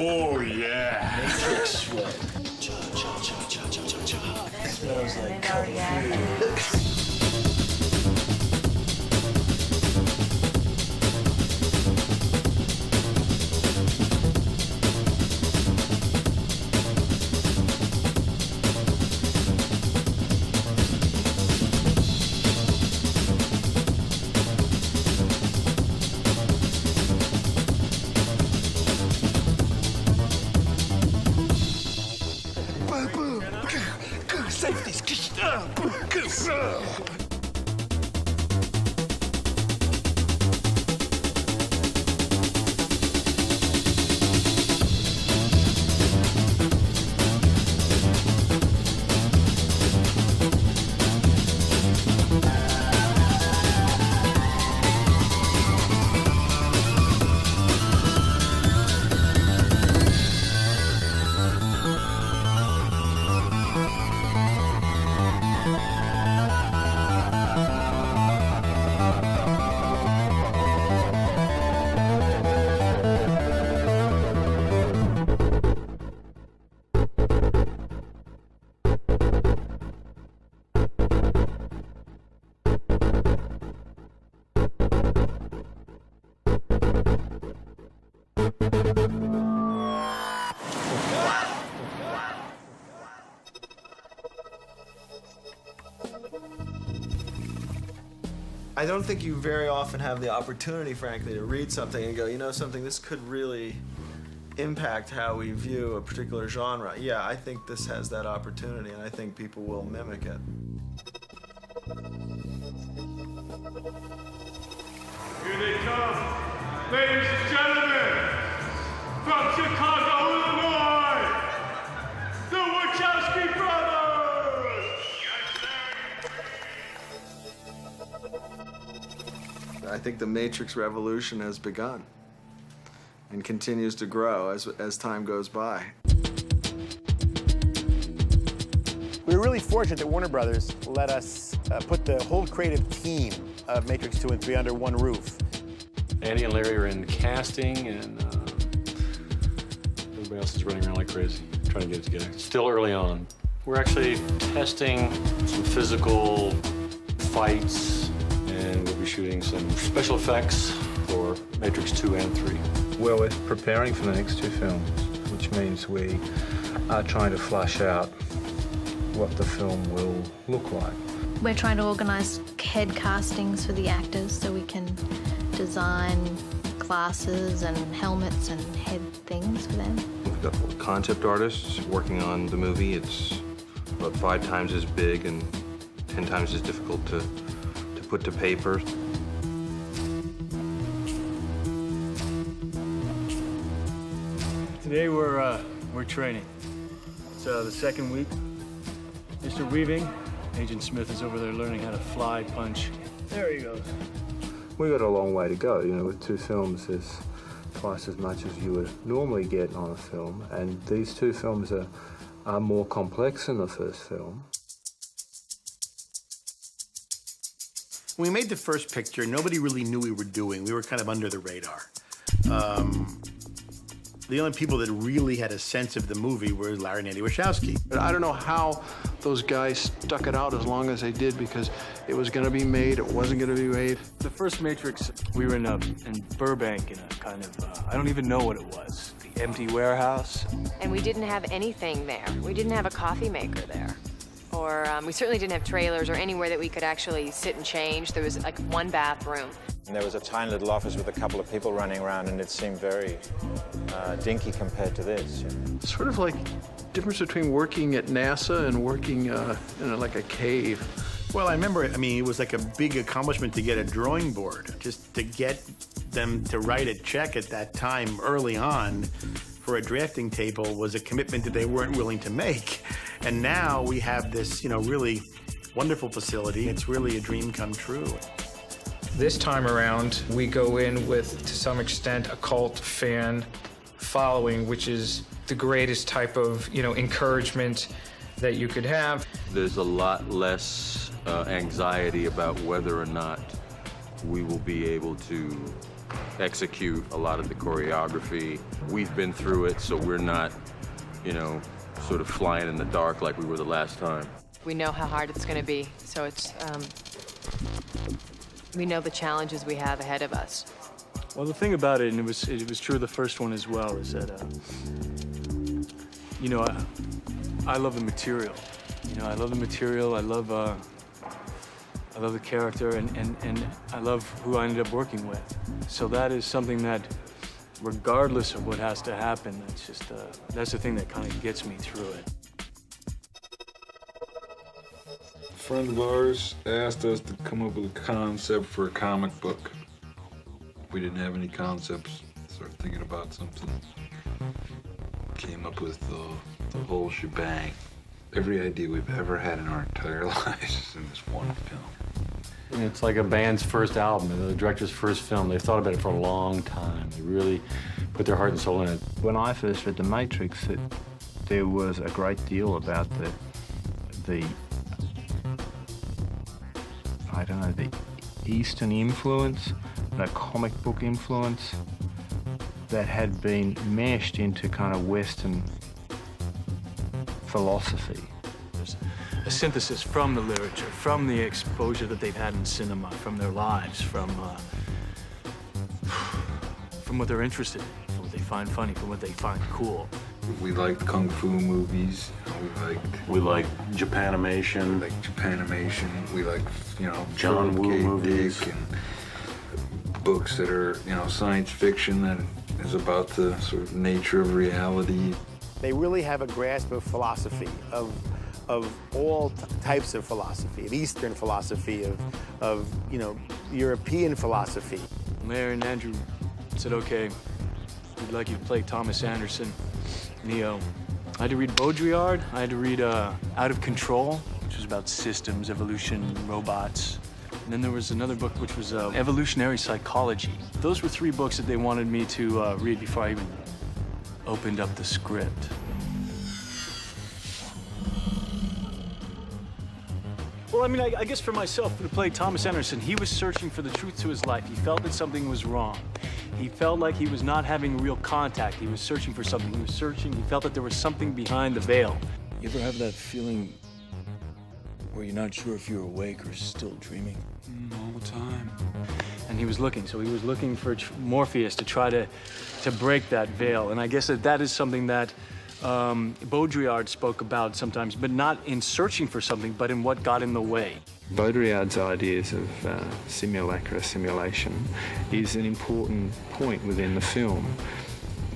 Oh, yeah. Matrix sweat. Smells like kung fu. I don't think you very often have the opportunity, frankly, to read something and go, you know something, this could really impact how we view a particular genre. Yeah, I think this has that opportunity, and I think people will mimic it. Here they come, ladies and gentlemen, from Chicago, Illinois, the Wachowski brothers! I think the Matrix revolution has begun and continues to grow as time goes by. We were really fortunate that Warner Brothers let us put the whole creative team of Matrix 2 and 3 under one roof. Andy and Larry are in casting, and everybody else is running around like crazy, trying to get it together. It's still early on. We're actually testing some physical fights, and we'll be shooting some special effects for Matrix 2 and 3. Well, we're preparing for the next two films, which means we are trying to flush out what the film will look like. We're trying to organise head castings for the actors so we can design glasses and helmets and head things for them. We've got concept artists working on the movie. It's about 5 times as big and 10 times as difficult to put to paper. Today we're training. It's the second week. Mr. Weaving, Agent Smith is over there learning how to fly punch. There he goes. We've got a long way to go. You know, with 2 films, there's twice as much as you would normally get on a film, and these 2 films are more complex than the first film. When we made the first picture, nobody really knew what we were doing. We were kind of under the radar. The only people that really had a sense of the movie were Larry and Andy Wachowski. But I don't know how those guys stuck it out as long as they did, because it was going to be made, it wasn't going to be made. The first Matrix, we were in Burbank in a kind of, I don't even know what it was, the empty warehouse. And we didn't have anything there. We didn't have a coffee maker there. Or we certainly didn't have trailers or anywhere that we could actually sit and change. There was like one bathroom. And there was a tiny little office with a couple of people running around, and it seemed very dinky compared to this. Sort of like the difference between working at NASA and working in like a cave. Well, I remember, I mean, it was like a big accomplishment to get a drawing board. Just to get them to write a check at that time early on for a drafting table was a commitment that they weren't willing to make. And now we have this, you know, really wonderful facility. It's really a dream come true. This time around, we go in with, to some extent, a cult fan following, which is the greatest type of, you know, encouragement that you could have. There's a lot less anxiety about whether or not we will be able to execute a lot of the choreography. We've been through it, so we're not, you know, sort of flying in the dark like we were the last time. We know how hard it's going to be, so it's, we know the challenges we have ahead of us. Well, the thing about it, and it was true of the first one as well, is that, you know, I love the material. You know, I love the material. I love the character, and I love who I ended up working with. So that is something that, regardless of what has to happen, that's just that's the thing that kind of gets me through it. A friend of ours asked us to come up with a concept for a comic book. We didn't have any concepts. Started thinking about something. Came up with the whole shebang. Every idea we've ever had in our entire lives is in this one film. It's like a band's first album, the director's first film. They've thought about it for a long time. They really put their heart and soul in it. When I first read The Matrix, there was a great deal about the I don't know, the Eastern influence, the comic book influence that had been meshed into kind of Western philosophy. There's a synthesis from the literature, from the exposure that they've had in cinema, from their lives, from what they're interested in, from what they find funny, from what they find cool. We liked kung fu movies. We like Japanimation. We like Japanimation. We like, you know, John Woo movies. Dick and books that are, you know, science fiction that is about the sort of nature of reality. They really have a grasp of philosophy, of all types of philosophy, of Eastern philosophy, of you know, European philosophy. Larry and Andrew said, okay, we'd like you to play Thomas Anderson, Neo. I had to read Baudrillard. I had to read Out of Control, which was about systems, evolution, robots. And then there was another book which was Evolutionary Psychology. Those were 3 books that they wanted me to read before I even opened up the script. Well, I mean, I guess for myself, to play Thomas Anderson, he was searching for the truth to his life. He felt that something was wrong. He felt like he was not having real contact. He was searching for something. He was searching. He felt that there was something behind the veil. You ever have that feeling where you're not sure if you're awake or still dreaming? All the time. And he was looking. So he was looking for Morpheus to try to break that veil. And I guess that is something that Baudrillard spoke about sometimes, but not in searching for something, but in what got in the way. Baudrillard's ideas of simulacra, simulation, is an important point within the film,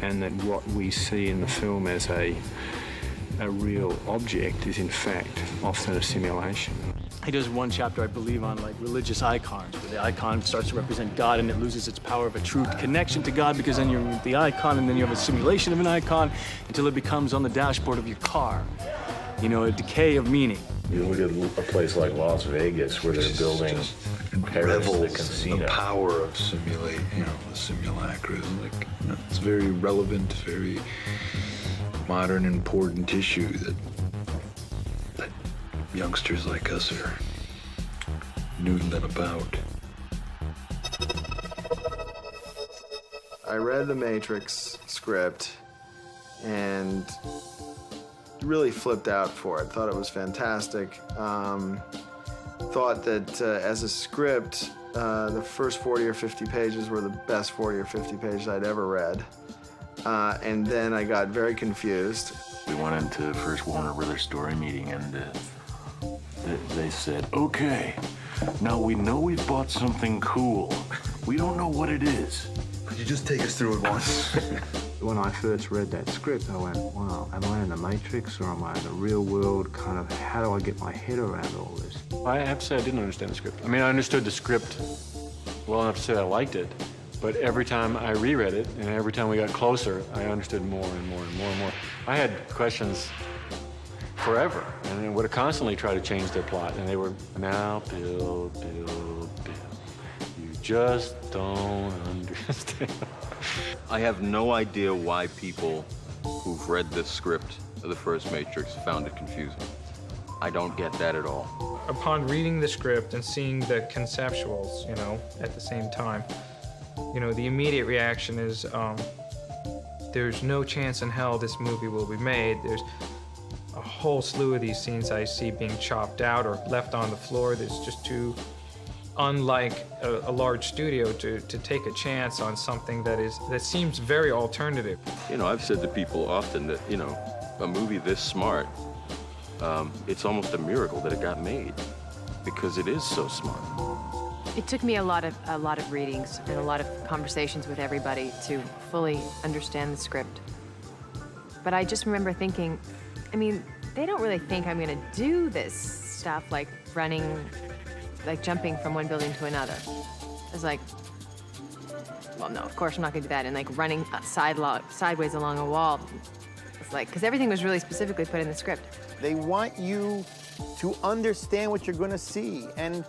and that what we see in the film as a real object is in fact often a simulation. He does one chapter, I believe, on like religious icons, where the icon starts to represent God and it loses its power of a true connection to God, because then you're with the icon and then you have a simulation of an icon until it becomes on the dashboard of your car. You know, a decay of meaning. You look at a place like Las Vegas where they're building Paris, the casino. The power of simulate, you know, the simulacra. Like, you know, it's very relevant, very modern, important issue that youngsters like us are noodling about. I read the Matrix script and really flipped out for it. Thought it was fantastic. Thought that as a script, the first 40 or 50 pages were the best 40 or 50 pages I'd ever read. And then I got very confused. We went into First Warner Brothers story meeting and they said, okay, now we know we've bought something cool. We don't know what it is. Could you just take us through it once? When I first read that script, I went, wow, am I in the Matrix or am I in the real world? Kind of, how do I get my head around all this? I have to say I didn't understand the script. I mean, I understood the script well enough to say I liked it, but every time I reread it and every time we got closer, I understood more and more and more and more. I had questions forever, and I would have constantly tried to change their plot, and they were, now, Bill, you just don't understand. I have no idea why people who've read this script of the first Matrix found it confusing. I don't get that at all. Upon reading the script and seeing the conceptuals, you know, at the same time, You know, the immediate reaction is, there's no chance in hell this movie will be made. There's a whole slew of these scenes I see being chopped out or left on the floor. There's just too unlike a large studio to take a chance on something that seems very alternative. You know, I've said to people often that, you know, a movie this smart, it's almost a miracle that it got made because it is so smart. It took me a lot of readings and a lot of conversations with everybody to fully understand the script. But I just remember thinking, I mean, they don't really think I'm gonna do this stuff like jumping from one building to another. It's like, well, no, of course I'm not gonna do that. And like running sideways along a wall. It's like, because everything was really specifically put in the script. They want you to understand what you're gonna see. And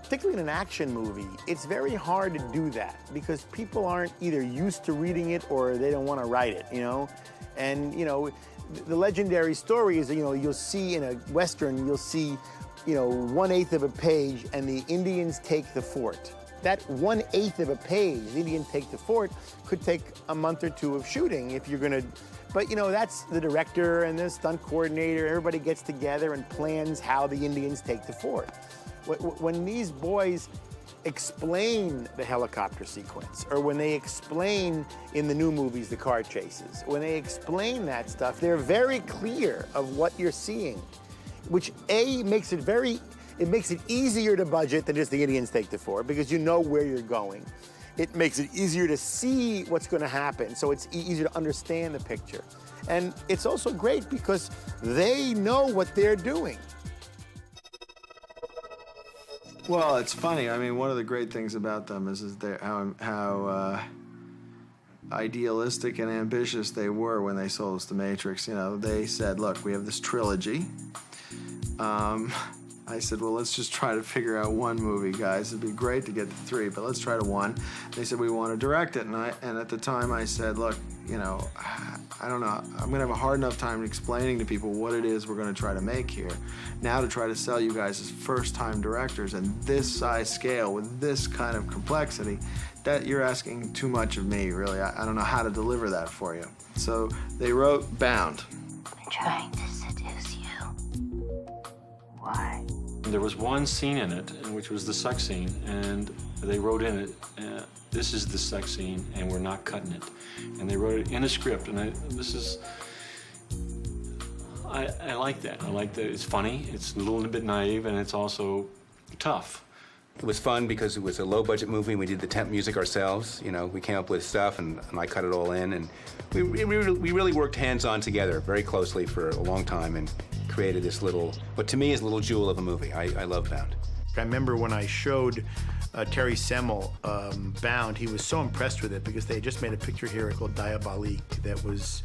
particularly in an action movie, it's very hard to do that because people aren't either used to reading it or they don't want to write it, you know? And, you know, the legendary story is, you know, you'll see in a Western, you'll see, you know, 1/8 of a page and the Indians take the fort. That 1/8 of a page, the Indians take the fort, could take a month or two of shooting if you're gonna, but you know, that's the director and the stunt coordinator, everybody gets together and plans how the Indians take the fort. When these boys explain the helicopter sequence, or when they explain in the new movies the car chases, when they explain that stuff, they're very clear of what you're seeing, which makes it easier to budget than just the Indians take the fort because you know where you're going. It makes it easier to see what's going to happen, so it's easier to understand the picture. And it's also great because they know what they're doing. Well, it's funny. I mean, one of the great things about them is how idealistic and ambitious they were when they sold us The Matrix. You know, they said, look, we have this trilogy. I said, well, let's just try to figure out one movie, guys. It'd be great to get to 3, but let's try to 1. They said, we want to direct it. And at the time I said, look, you know, I don't know. I'm going to have a hard enough time explaining to people what it is we're going to try to make here. Now to try to sell you guys as first-time directors and this size scale with this kind of complexity, that you're asking too much of me, really. I don't know how to deliver that for you. So they wrote Bound. I'm trying to seduce you. Why? There was one scene in it, which was the sex scene, and they wrote in it, this is the sex scene, and we're not cutting it. And they wrote it in a script, and I like that. I like that it's funny, it's a little bit naive, and it's also tough. It was fun because it was a low-budget movie, and we did the temp music ourselves. You know, we came up with stuff, and I cut it all in, and we really worked hands-on together very closely for a long time and created this little, what to me is a little jewel of a movie. I love Bound. I remember when I showed Terry Semel Bound, he was so impressed with it because they had just made a picture here called Diabolique that was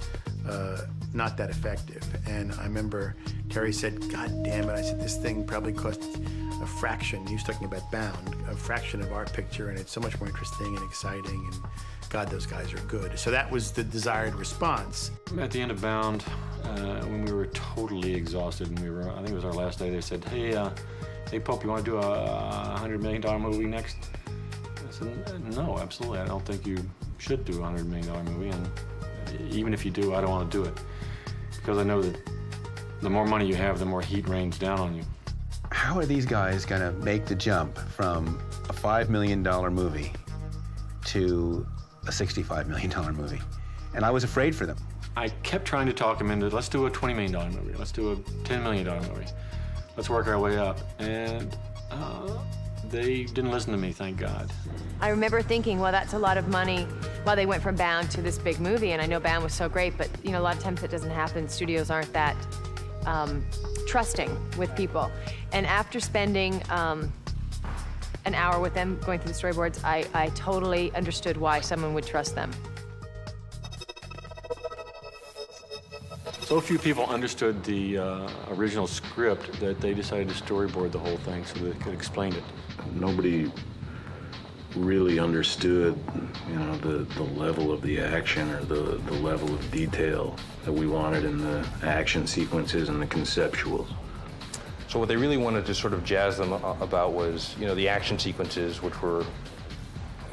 not that effective. And I remember Terry said, God damn it. I said, this thing probably cost a fraction, he was talking about Bound, a fraction of our picture, and it's so much more interesting and exciting, and God, those guys are good. So that was the desired response. At the end of Bound, when we were totally exhausted, and I think it was our last day, they said, hey Pope, you want to do a $100 million movie next? I said, no, absolutely. I don't think you should do a $100 million movie, and even if you do, I don't want to do it. Because I know that the more money you have, the more heat rains down on you. How are these guys gonna make the jump from a $5 million movie to a $65 million movie? And I was afraid for them. I kept trying to talk them into, let's do a $20 million movie, let's do a $10 million movie. Let's work our way up. And they didn't listen to me, thank God. I remember thinking, well, that's a lot of money. Well, they went from Bound to this big movie, and I know Bound was so great, but you know, a lot of times it doesn't happen. Studios aren't that trusting with people. And after spending an hour with them, going through the storyboards, I totally understood why someone would trust them. So few people understood the original script that they decided to storyboard the whole thing so they could explain it. Nobody really understood, you know, the level of the action or the level of detail that we wanted in the action sequences and the conceptuals. So what they really wanted to sort of jazz them about was, you know, the action sequences, which were,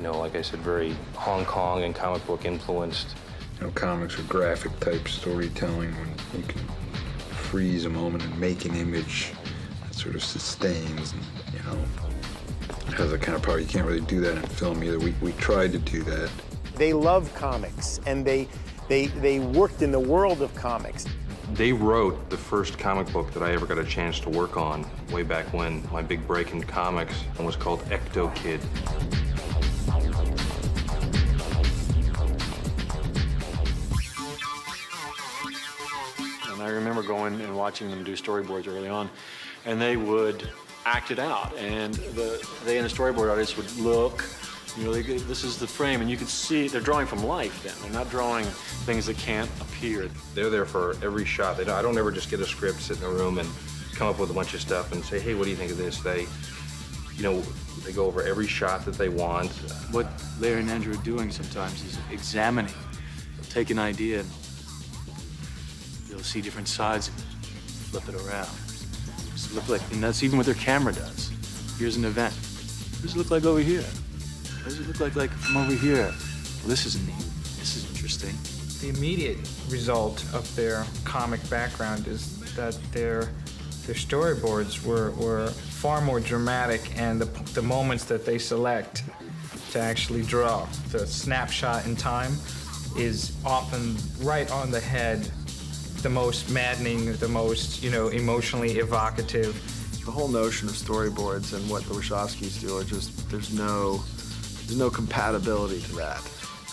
You know, like I said, very Hong Kong and comic book influenced. You know, comics are graphic type storytelling when you can freeze a moment and make an image that sort of sustains and, you know, has a kind of power. You can't really do that in film either. We tried to do that. They love comics, and they worked in the world of comics. They wrote the first comic book that I ever got a chance to work on way back when. My big break in comics was called Ecto Kid. And I remember going and watching them do storyboards early on, and they would act it out. And they and the storyboard artists would look, you know, this is the frame, and you could see they're drawing from life then. They're not drawing things that can't appear. They're there for every shot. I don't ever just get a script, sit in a room, and come up with a bunch of stuff and say, hey, what do you think of this? They, you know, they go over every shot that they want. What Larry and Andrew are doing sometimes is examining. They'll take an idea and they'll see different sides and flip it around. Just look like, and that's even what their camera does. Here's an event. What does it look like over here? What does it look like from over here? Well, this is neat. This is interesting. The immediate result of their comic background is that their storyboards were far more dramatic, and the moments that they select to actually draw, the snapshot in time, is often right on the head, the most maddening, the most, you know, emotionally evocative. The whole notion of storyboards and what the Wachowskis do are just, there's no compatibility to that.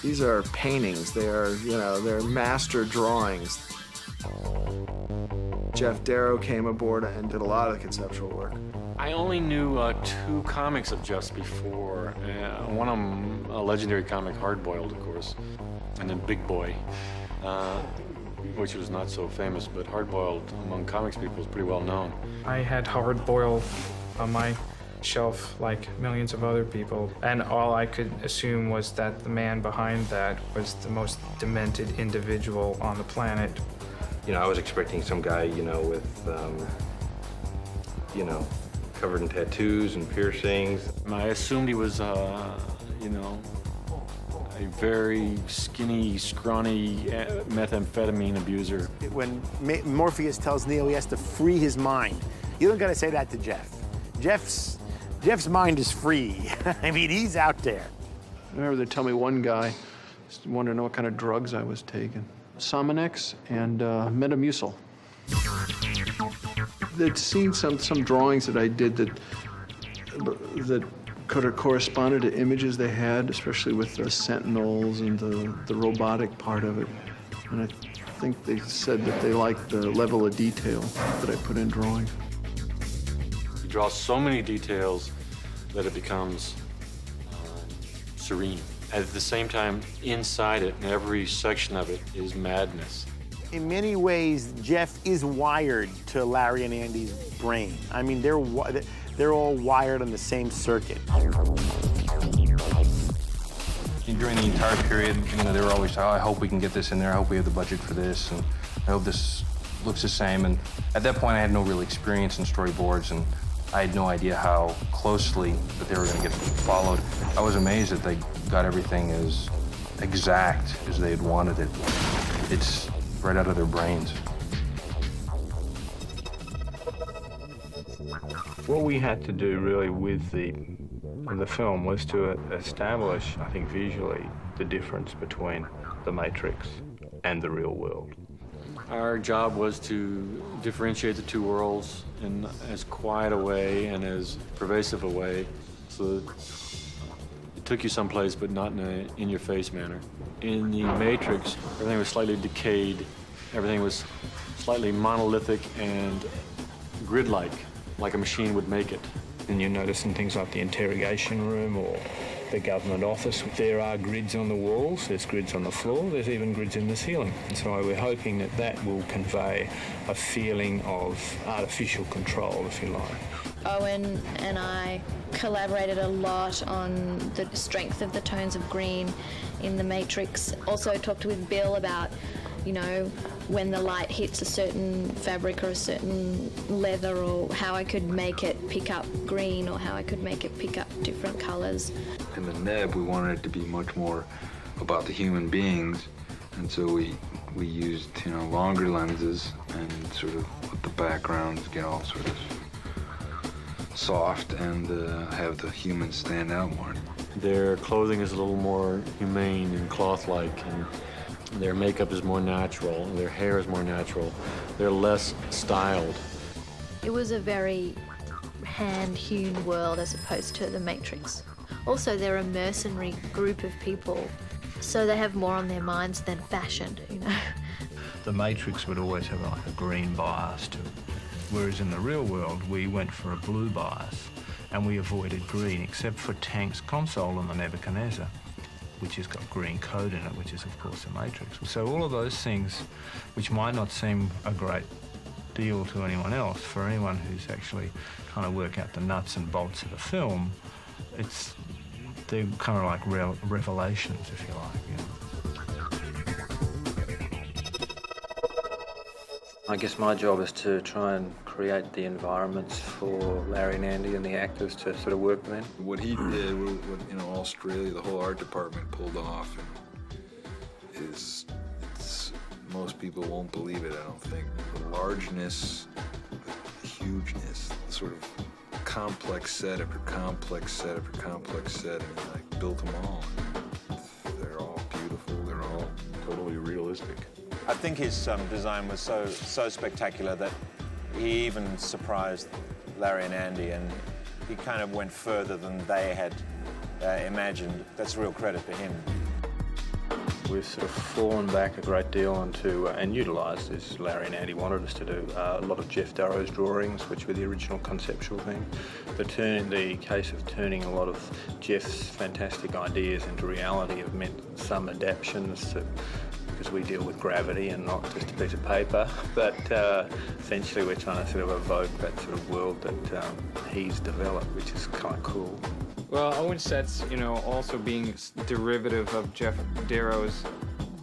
These are paintings. They are, you know, they're master drawings. Jeff Darrow came aboard and did a lot of the conceptual work. I only knew 2 comics of Jeff's before. One of them, a legendary comic, Hardboiled, of course, and then Big Boy, which was not so famous, but Hardboiled among comics people is pretty well known. I had Hardboiled on my shelf like millions of other people, and all I could assume was that the man behind that was the most demented individual on the planet. You know, I was expecting some guy, you know, with, you know, covered in tattoos and piercings. I assumed he was, you know, a very skinny, scrawny methamphetamine abuser. When Morpheus tells Neo he has to free his mind, you don't gotta say that to Jeff. Jeff's mind is free. I mean, he's out there. I remember they tell me one guy wanted to know what kind of drugs I was taking. Sominex and Metamucil. They'd seen some drawings that I did that could have corresponded to images they had, especially with the sentinels and the robotic part of it. And I think they said that they liked the level of detail that I put in drawing. He draws so many details that it becomes serene. At the same time, inside it, in every section of it, is madness. In many ways, Jeff is wired to Larry and Andy's brain. I mean, they're all wired on the same circuit. During the entire period, you know, they were always, oh, I hope we can get this in there. I hope we have the budget for this, and I hope this looks the same. And at that point, I had no real experience in storyboards, and I had no idea how closely that they were going to get followed. I was amazed that they got everything as exact as they had wanted it. It's right out of their brains. What we had to do really with the film was to establish, I think visually, the difference between the Matrix and the real world. Our job was to differentiate the 2 worlds in as quiet a way and as pervasive a way, so that it took you someplace, but not in an in-your-face manner. In the Matrix, everything was slightly decayed. Everything was slightly monolithic and grid-like, like a machine would make it. And you notice in things like the interrogation room or the government office, there are grids on the walls, there's grids on the floor, there's even grids in the ceiling. And so we're hoping that that will convey a feeling of artificial control, if you like. Owen and I collaborated a lot on the strength of the tones of green in The Matrix. Also talked with Bill about, you know, when the light hits a certain fabric or a certain leather, or how I could make it pick up green, or how I could make it pick up different colors. In the neb, we wanted it to be much more about the human beings, and so we used, you know, longer lenses and sort of let the backgrounds get all sort of soft and have the humans stand out more. Their clothing is a little more humane and cloth-like, and their makeup is more natural, their hair is more natural. They're less styled. It was a very hand-hewn world as opposed to The Matrix. Also, they're a mercenary group of people, so they have more on their minds than fashion, you know. The Matrix would always have like a green bias to it, whereas in the real world we went for a blue bias and we avoided green, except for Tank's console on the Nebuchadnezzar, which has got green code in it, which is of course the Matrix. So all of those things, which might not seem a great deal to anyone else, for anyone who's actually trying to work out the nuts and bolts of the film, they're kind of like revelations, if you like. You know? I guess my job is to try and create the environments for Larry and Andy and the actors to sort of work within. What he did, what, you know, Australia, the whole art department pulled off, is most people won't believe it, I don't think. The largeness, the hugeness, the sort of complex set after complex set after complex set, and like built them all. They're all beautiful, they're all totally realistic. I think his design was so spectacular that he even surprised Larry and Andy, and he kind of went further than they had imagined. That's a real credit to him. We've sort of fallen back a great deal into, and utilised, as Larry and Andy wanted us to do, a lot of Jeff Darrow's drawings, which were the original conceptual thing. The case of turning a lot of Jeff's fantastic ideas into reality have meant some adaptations to, because we deal with gravity and not just a piece of paper, but essentially we're trying to sort of evoke that sort of world that he's developed, which is kind of cool. Well, Owen sets, you know, also being derivative of Jeff Darrow's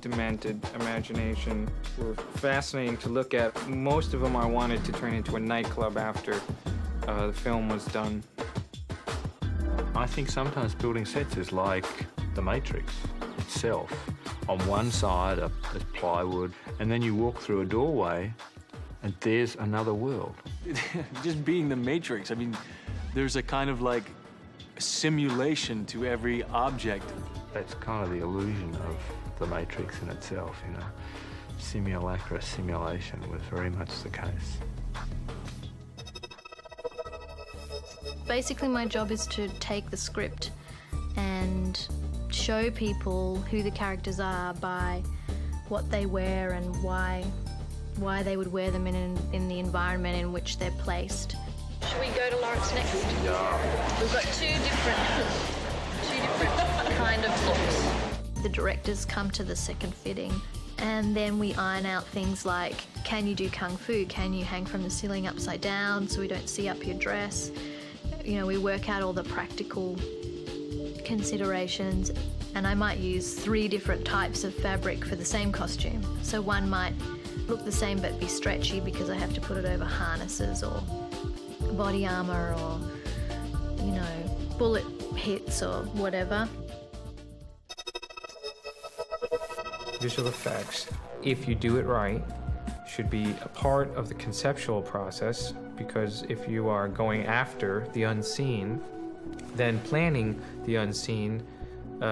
demented imagination, were fascinating to look at. Most of them I wanted to turn into a nightclub after the film was done. I think sometimes building sets is like The Matrix itself. On one side there's plywood, and then you walk through a doorway and there's another world. Just being The Matrix, I mean, there's a kind of like simulation to every object. That's kind of the illusion of The Matrix in itself, you know. Simulacra simulation was very much the case. Basically, my job is to take the script and show people who the characters are by what they wear and why they would wear them in the environment in which they're placed. Should we go to Laurence next? Yeah. We've got two different kind of looks. The directors come to the second fitting, and then we iron out things like, can you do kung fu? Can you hang from the ceiling upside down so we don't see up your dress? You know, we work out all the practical considerations, and I might use 3 different types of fabric for the same costume. So one might look the same but be stretchy because I have to put it over harnesses or body armor or, you know, bullet hits or whatever. Visual effects, if you do it right, should be a part of the conceptual process, because if you are going after the unseen, then planning the unseen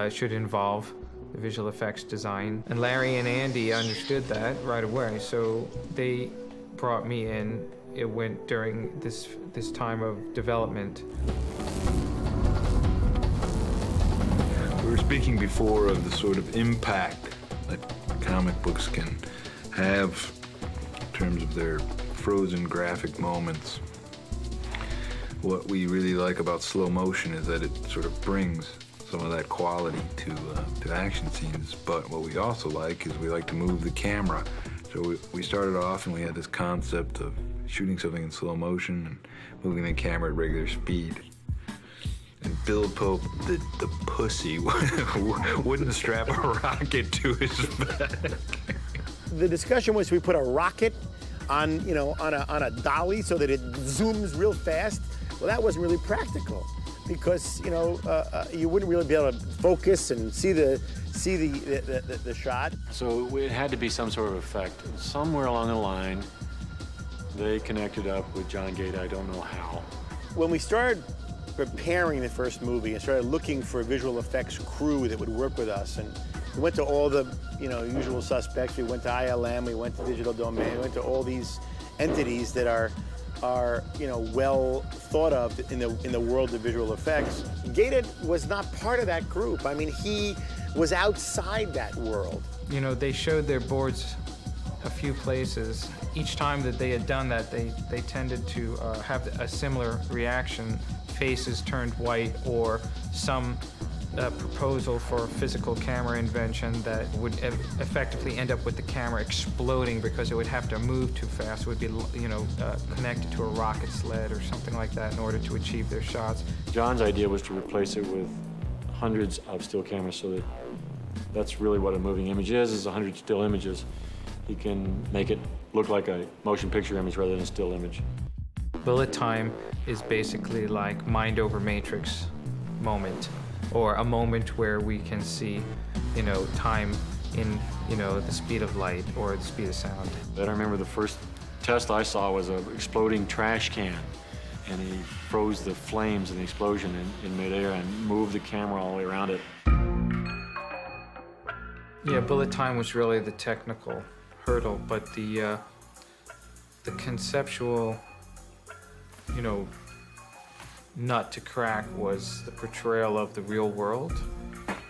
should involve the visual effects design. And Larry and Andy understood that right away, so they brought me in. It went during this time of development. We were speaking before of the sort of impact that comic books can have in terms of their frozen graphic moments. What we really like about slow motion is that it sort of brings some of that quality to action scenes, but what we also like is we like to move the camera. So we started off and we had this concept of shooting something in slow motion and moving the camera at regular speed. And Bill Pope, the pussy, wouldn't strap a rocket to his back. The discussion was, we put a rocket on, you know, on a dolly so that it zooms real fast. Well, that wasn't really practical because, you know, you wouldn't really be able to focus and see the shot. So it had to be some sort of effect. Somewhere along the line, they connected up with John Gate. I don't know how. When we started preparing the first movie and started looking for a visual effects crew that would work with us, and we went to all the, you know, usual suspects. We went to ILM, we went to Digital Domain, we went to all these entities that are you know, well thought of in the world of visual effects. Gated was not part of that group. I mean, he was outside that world. You know, they showed their boards a few places. Each time that they had done that, they tended to have a similar reaction. Faces turned white, or some proposal for a physical camera invention that would effectively end up with the camera exploding because it would have to move too fast. It would be, you know, connected to a rocket sled or something like that in order to achieve their shots. John's idea was to replace it with hundreds of still cameras, so that's really what a moving image is 100 still images. He can make it look like a motion picture image rather than a still image. Bullet time is basically like mind over matrix moment, or a moment where we can see, you know, time in, you know, the speed of light or the speed of sound. I remember the first test I saw was an exploding trash can, and he froze the flames and the explosion in midair and moved the camera all the way around it. Yeah, bullet time was really the technical hurdle, but the conceptual, you know, nut to crack was the portrayal of the real world,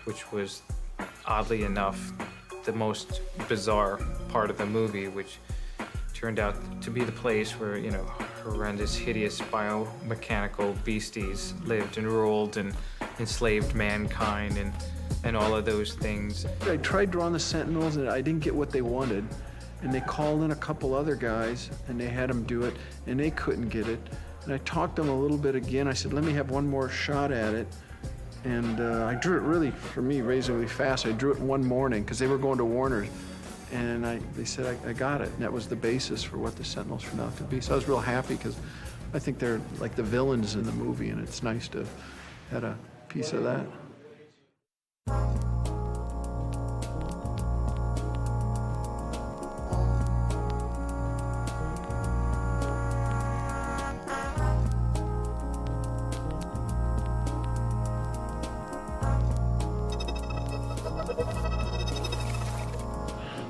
which was, oddly enough, the most bizarre part of the movie, which turned out to be the place where, you know, horrendous, hideous biomechanical beasties lived and ruled and enslaved mankind and all of those things. I tried drawing the Sentinels and I didn't get what they wanted. And they called in a couple other guys and they had them do it and they couldn't get it. And I talked to them a little bit again. I said, let me have one more shot at it. And I drew it really, for me, razorly fast. I drew it in one morning because they were going to Warner's. And they said, I got it. And that was the basis for what the Sentinels turned out to be. So I was real happy because I think they're like the villains in the movie, and it's nice to have had a piece of that.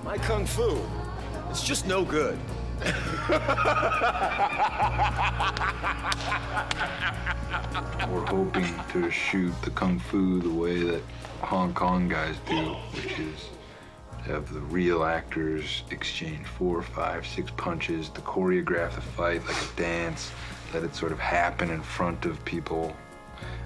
My kung fu, it's just no good. We're hoping to shoot the kung fu the way that Hong Kong guys do, which is have the real actors exchange 4, 5, 6 punches, to choreograph the fight like a dance, let it sort of happen in front of people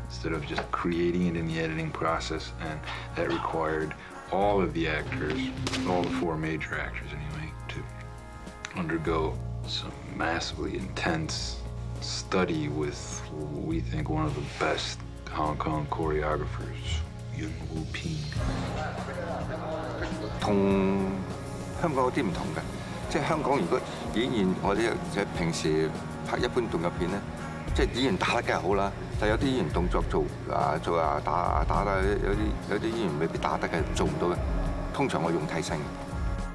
instead of just creating it in the editing process. And that required all of the actors, all the 4 major actors anyway, to undergo some massively intense study with, we think, one of the best Hong Kong choreographers, Yuen Wu Ping. 同香港有啲唔同嘅，即係香港如果演員我哋即係平時拍一般動作片咧，即係演員打得梗係好啦，但係有啲演員動作做打得有啲演員未必打得嘅，做唔到嘅。通常我用替身嘅。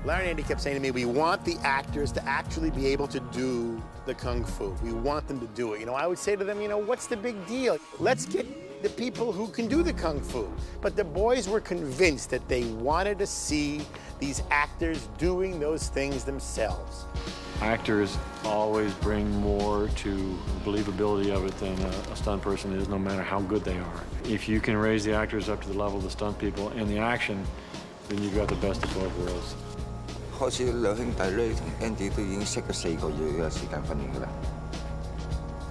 Larry and Andy kept saying to me, we want the actors to actually be able to do the kung fu. We want them to do it. You know, I would say to them, you know, what's the big deal? Let's get the people who can do the kung fu. But the boys were convinced that they wanted to see these actors doing those things themselves. Actors always bring more to believability of it than a stunt person is, no matter how good they are. If you can raise the actors up to the level of the stunt people and the action, then you've got the best of both worlds. 開始兩兄弟咧同 Andy 都已經識咗4個月嘅時間訓練㗎啦。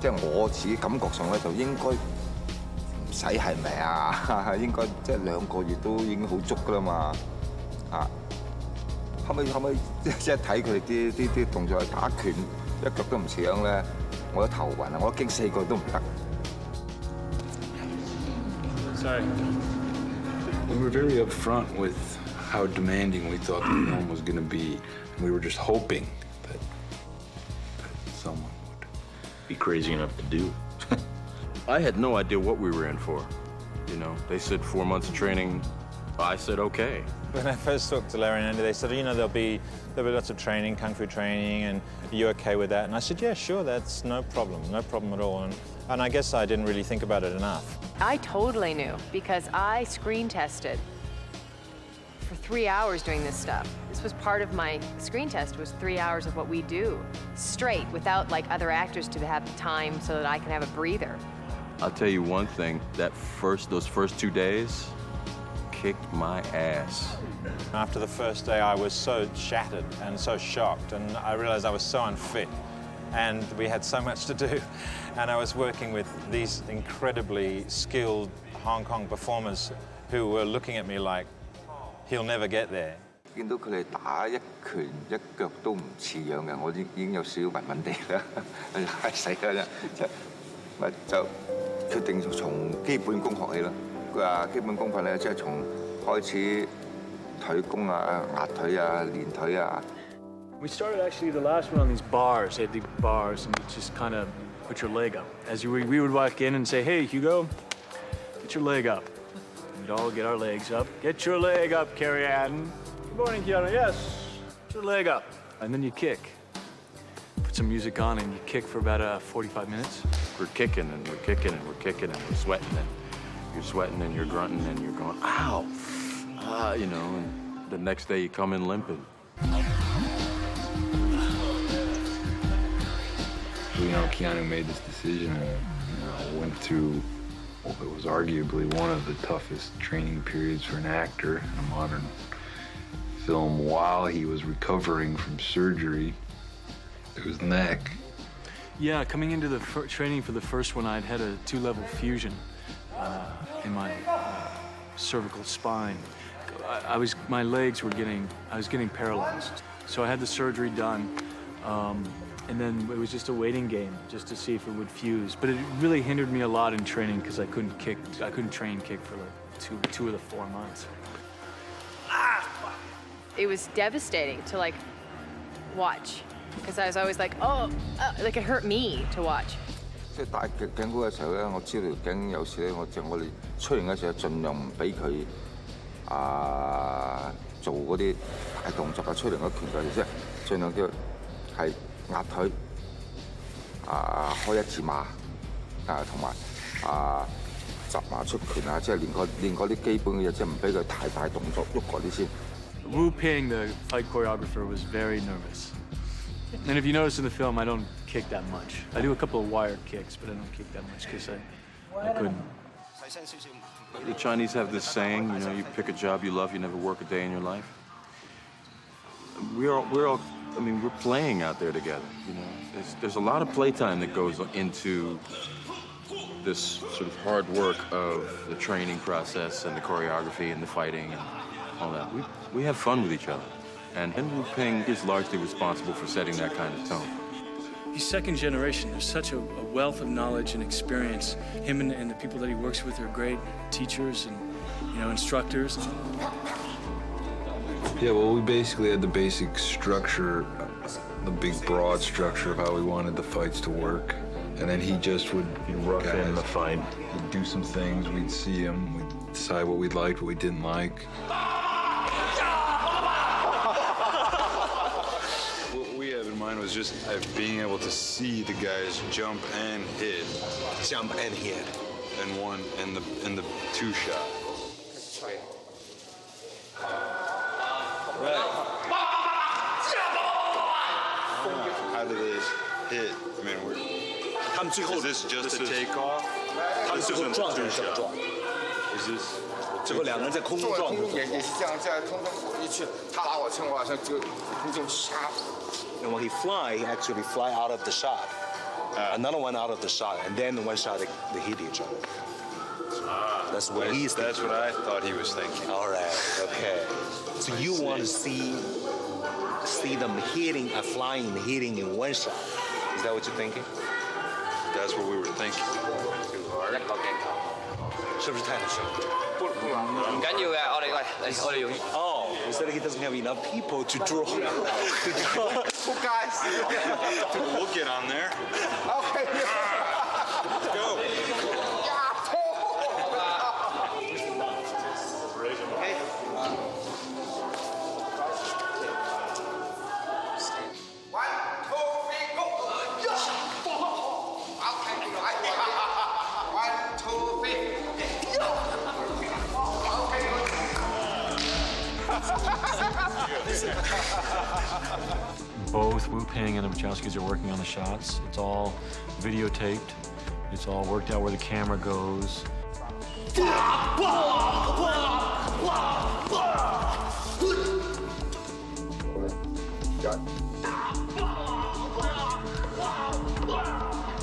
即係我自己感覺上咧，就應該唔使係咪啊？應該即係2個月都已經好足㗎啦嘛。啊，後尾即係睇佢哋啲動作打拳一腳都唔似樣咧，我都頭暈啊！我都驚4個都唔得。Sorry. We were very upfront with how demanding we thought the film was going to be. And we were just hoping that someone would be crazy enough to do. I had no idea what we were in for. You know, they said 4 months of training. I said, okay. When I first talked to Larry and Andy, they said, you know, there'll be lots of training, kung fu training, and are you okay with that? And I said, yeah, sure, that's no problem at all. And I guess I didn't really think about it enough. I totally knew because I screen tested for 3 hours doing this stuff. This was part of my screen test, was 3 hours of what we do, straight, without like other actors to have time so that I can have a breather. I'll tell you one thing, those first 2 days kicked my ass. After the first day, I was so shattered and so shocked, and I realized I was so unfit, and we had so much to do. And I was working with these incredibly skilled Hong Kong performers who were looking at me like, he'll never get there. 見到佢哋打一拳一腳都唔似樣嘅，我已經有少少暈暈地啦，係死啦真，咪就決定從基本功學起咯。佢話基本功訓咧，即係從開始腿功啊、壓腿啊、練腿啊。We started actually the last one on these bars. They had the bars, and you just kind of put your leg up. We would walk in and say, "Hey, Hugo, get your leg up." We'd all get our legs up. Get your leg up, Carrie-Anne. Good morning, Keanu. Yes, get your leg up. And then you kick. Put some music on, and you kick for about 45 minutes. We're kicking, and we're kicking, and we're kicking, and we're sweating, and you're sweating, and you're grunting, and you're going, ow! You know, and the next day you come in limping. You know, Keanu made this decision and went through what was arguably one of the toughest training periods for an actor in a modern film while he was recovering from surgery to his neck. Yeah, coming into the training for the first one, I'd had a 2-level fusion in my cervical spine. I was getting paralyzed. So I had the surgery done, and then it was just a waiting game just to see if it would fuse. But it really hindered me a lot in training because I couldn't train kick for like two of the 4 months. It was devastating to like watch because I was always like, like it hurt me to watch. 即係大頸鼓嘅時候咧，我知道條頸有時咧，我哋出完嘅時候，盡量唔俾佢做嗰啲大動作啊，出完嗰拳嘅，即係盡量叫係壓腿開一字馬同埋集馬出拳啊，即係練嗰啲基本嘅嘢，即係唔俾佢太大動作喐嗰啲先。Wu Ping, the fight choreographer, was very nervous. And if you notice in the film, I don't kick that much. I do a couple of wire kicks, but I don't kick that much because I couldn't. The Chinese have this saying, you know, you pick a job you love, you never work a day in your life. We're all, I mean, we're playing out there together, you know. There's a lot of playtime that goes into this sort of hard work of the training process and the choreography and the fighting and all that. We have fun with each other. And Wu Ping is largely responsible for setting that kind of tone. He's second generation. There's such a wealth of knowledge and experience. Him and the people that he works with are great teachers and, you know, instructors. Yeah, well, we basically had the basic structure, the big broad structure of how we wanted the fights to work. And then he just would rough in the fight. He'd do some things, we'd see him, we'd decide what we liked, what we didn't like. What we had in mind was just being able to see the guys jump and hit. Jump and hit. In the two shot. How do they hit? I mean, is this just a takeoff? Is this? 最后两个人在空中撞。也是这样，在空中一去，他拉我撑我，好像就空中杀。And when he actually fly out of the shot. Another one out of the shot, and then one shot they hit each other. That's what he's thinking. That's what I thought he was thinking. All right, okay. So you want to see them hitting, flying, hitting in one shot. Is that what you're thinking? That's what we were thinking. Too hard. 是不是太好笑？不緊要嘅，我哋用。哦。He said he doesn't have enough people to draw. Oh, guys. We'll get on there. Okay. Let's go. Both Wu Ping and the Wachowskis are working on the shots. It's all videotaped. It's all worked out where the camera goes.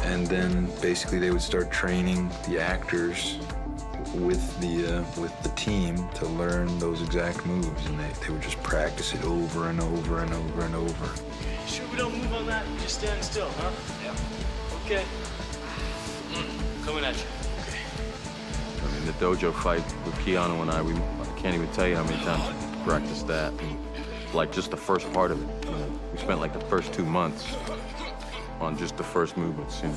And then basically they would start training the actors with the team to learn those exact moves, and they would just practice it over and over and over and over. Sure we don't move on that? Just stand still, huh? Yeah. Okay. Coming at you. I mean, the dojo fight with Keanu and I can't even tell you how many times we practiced that. And, like, just the first part of it. You know, we spent like the first 2 months on just the first movements. You know.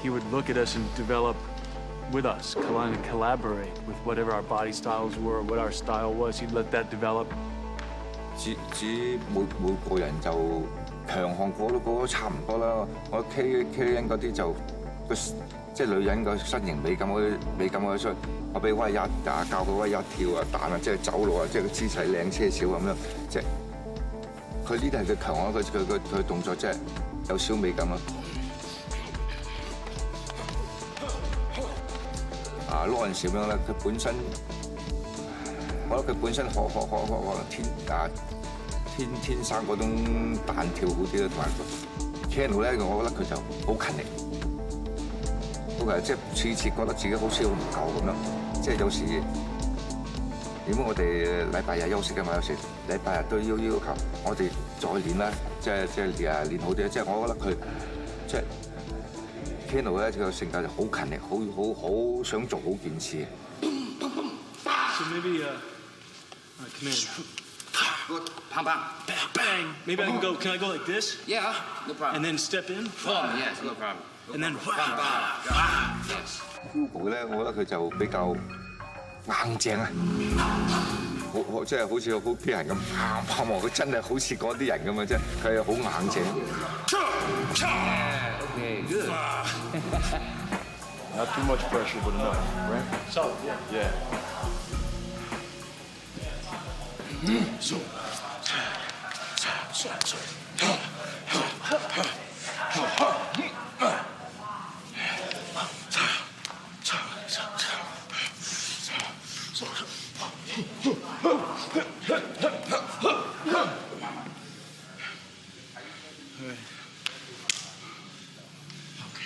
He would look at us and develop with us, kind of collaborate with whatever our body styles were, what our style was. He'd let that develop. 只每個人就強項嗰個差唔多啦。我 Carrie-Anne 嗰啲就即係女人個身形美感嗰啲出，我俾威一教佢威一跳啊彈啊，即係走路啊，即係個姿勢靚些少咁樣，即係佢呢啲係佢強項，佢動作即係有少美感咯。Laurence 咁樣咧，佢本身，我覺得佢本身可能天生嗰種彈跳好啲啦，同埋 Keanu 咧，我覺得佢就好勤力，即係次次覺得自己好似好唔夠咁樣，即係有時點解我哋禮拜日休息㗎嘛？有時禮拜日都要求我哋再練啦，即係練好啲，即係我覺得佢即係。Keanu 咧，佢個性格就好勤力，好想做好件事。So maybe, Commander. Good. Bang, bang. Bang. Maybe I can go. Can I go like this? Yeah, no problem. And then step in. Yes, no problem. And then. Yes. Hugo 咧，我覺得佢就比較硬淨啊，即係好似好啲人咁，佢真係好似嗰啲人咁啊，即係佢係好硬淨。Okay, good. Not too much pressure, but enough, right? Solid, yeah. So.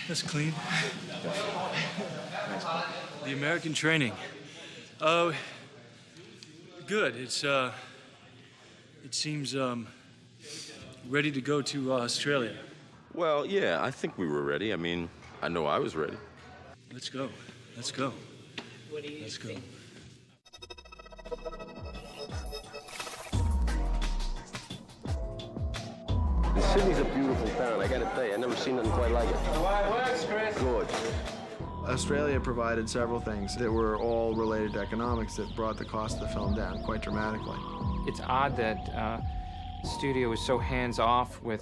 That's clean. The American training. Good. It seems ready to go to Australia. Well, yeah, I think we were ready. I mean, I know I was ready. Let's go. Let's go. Let's go. Sydney's a beautiful town. I gotta tell you, I've never seen nothing quite like it. Gorgeous. Australia provided several things that were all related to economics that brought the cost of the film down quite dramatically. It's odd that the studio was so hands-off with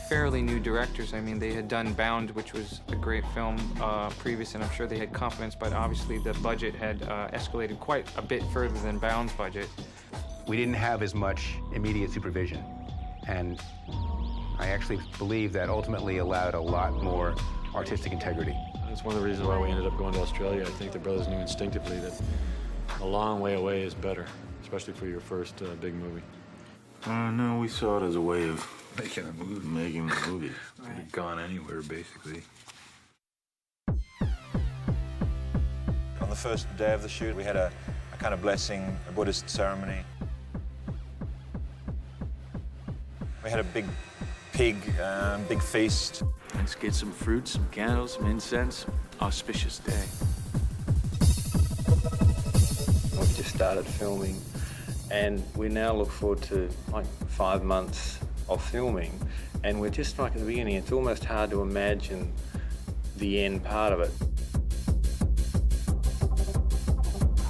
fairly new directors. I mean, they had done Bound, which was a great film previous, and I'm sure they had confidence, but obviously the budget had escalated quite a bit further than Bound's budget. We didn't have as much immediate supervision, and I actually believe that ultimately allowed a lot more artistic integrity. That's one of the reasons why we ended up going to Australia. I think the brothers knew instinctively that a long way away is better, especially for your first big movie. No, we saw it as a way of making a movie. Making a movie. Could have gone anywhere, basically. On the first day of the shoot, we had a kind of blessing, a Buddhist ceremony. We had a big pig, big feast. Let's get some fruit, some candles, some incense. Auspicious day. started filming, and we now look forward to like 5 months of filming, and we're just like at the beginning. It's almost hard to imagine the end part of it.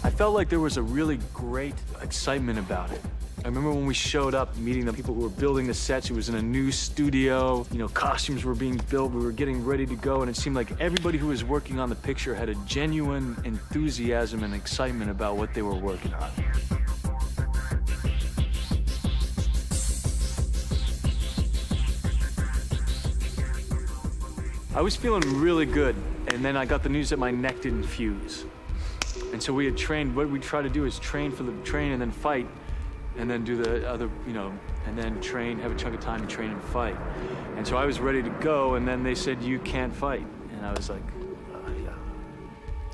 I felt like there was a really great excitement about it. I remember when we showed up, meeting the people who were building the sets. It was in a new studio. You know, costumes were being built. We were getting ready to go, and it seemed like everybody who was working on the picture had a genuine enthusiasm and excitement about what they were working on. I was feeling really good, and then I got the news that my neck didn't fuse. And so we had trained. What we try to do is train for the train and then fight, and then do the other, you know, and then train, have a chunk of time to train and fight. And so I was ready to go, and then they said, you can't fight. And I was like, yeah.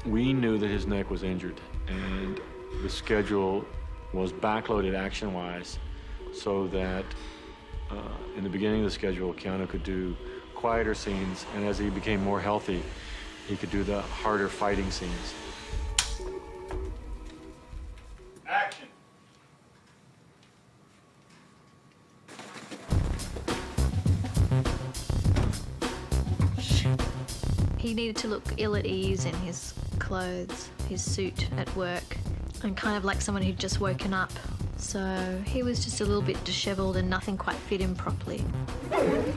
We knew that his neck was injured, and the schedule was backloaded action-wise, so that in the beginning of the schedule, Keanu could do quieter scenes, and as he became more healthy, he could do the harder fighting scenes. Action! He needed to look ill at ease in his clothes, his suit at work, and kind of like someone who'd just woken up. So he was just a little bit disheveled and nothing quite fit him properly.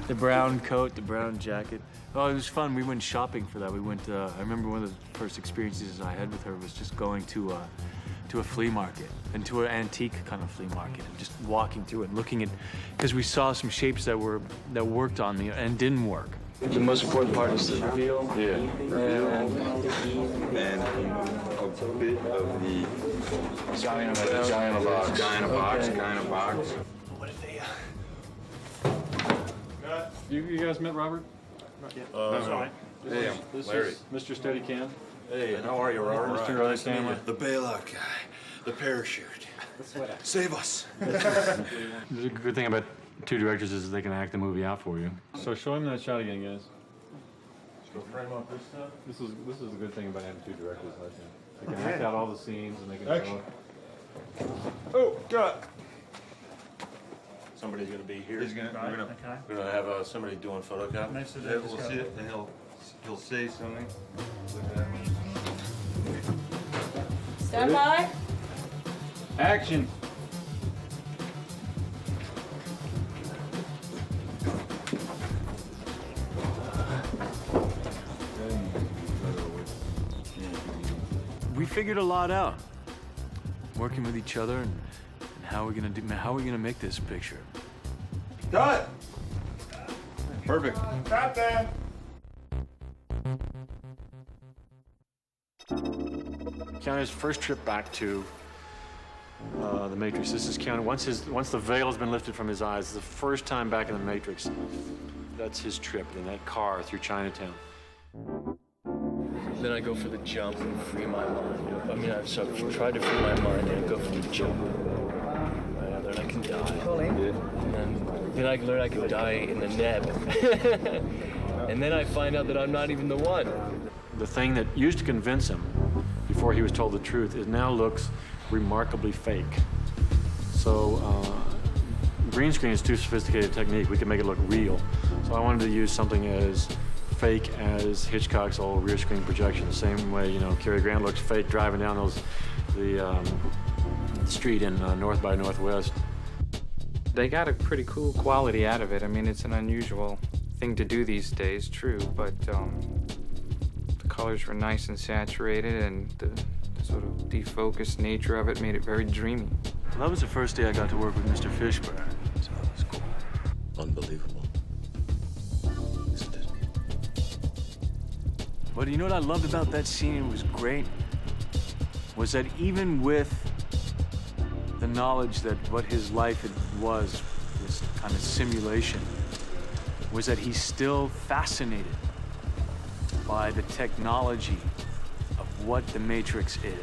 The brown coat, the brown jacket. Oh, it was fun. We went shopping for that. We went, I remember one of the first experiences I had with her was just going to a flea market, and to an antique kind of flea market, and just walking through it, looking at, because we saw some shapes that worked on me and didn't work. The most important part is the reveal. Yeah. And a bit of the giant box. What if they, You guys met Robert? Not yet. No. Hey, This Larry. is Mr. Steadicam. Hey, how are you, Robert? Mr. Riley Stanley. The bailout guy, the parachute. Save us. The good thing about two directors is they can act the movie out for you. So show him that shot again, guys. Go frame up this stuff. This is a good thing about having two directors, I think. They can act out all the scenes, and they can Action. Oh, God. Somebody's gonna be here. We're gonna have somebody doing photocopy. We'll see it, and he'll say something. Stand by. Action! We figured a lot out, working with each other, and how we're gonna make this picture. Cut! Perfect. Cut there! Keanu's first trip back to the Matrix. This is Keanu. Once the veil has been lifted from his eyes, the first time back in the Matrix. That's his trip in that car through Chinatown. Then I go for the jump and free my mind. I mean, I've tried to free my mind and go for the jump. I learn I can die. And then I learn I can die in the neb. And then I find out that I'm not even the one. The thing that used to convince him before he was told the truth, it now looks remarkably fake. So green screen is too sophisticated a technique. We can make it look real. So I wanted to use something as fake as Hitchcock's old rear screen projection. The same way, you know, Cary Grant looks fake driving down the street in North by Northwest. They got a pretty cool quality out of it. I mean, it's an unusual thing to do these days, true, but the colors were nice and saturated, and the sort of defocused nature of it made it very dreamy. Well, that was the first day I got to work with Mr. Fishburne, so that was cool. Unbelievable. Isn't it? But you know what I loved about that scene, it was great, was that even with the knowledge that what his life was, this kind of simulation, was that he's still fascinated by the technology of what the Matrix is.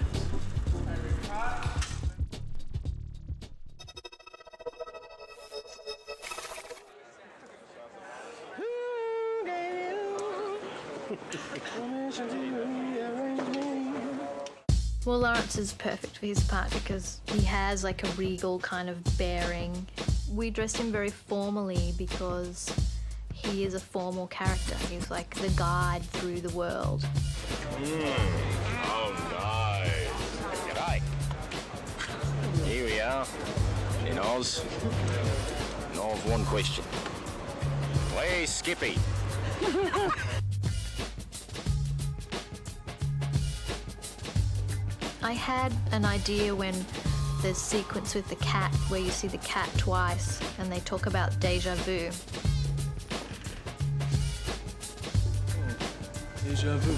Well, Laurence is perfect for his part because he has like a regal kind of bearing. We dressed him very formally because he is a formal character. He's like the guide through the world. Oh, nice. G'day. Here we are, in Oz. And I've one question. Where's Skippy? I had an idea when the sequence with the cat, where you see the cat twice, and they talk about déjà vu. Déjà vu.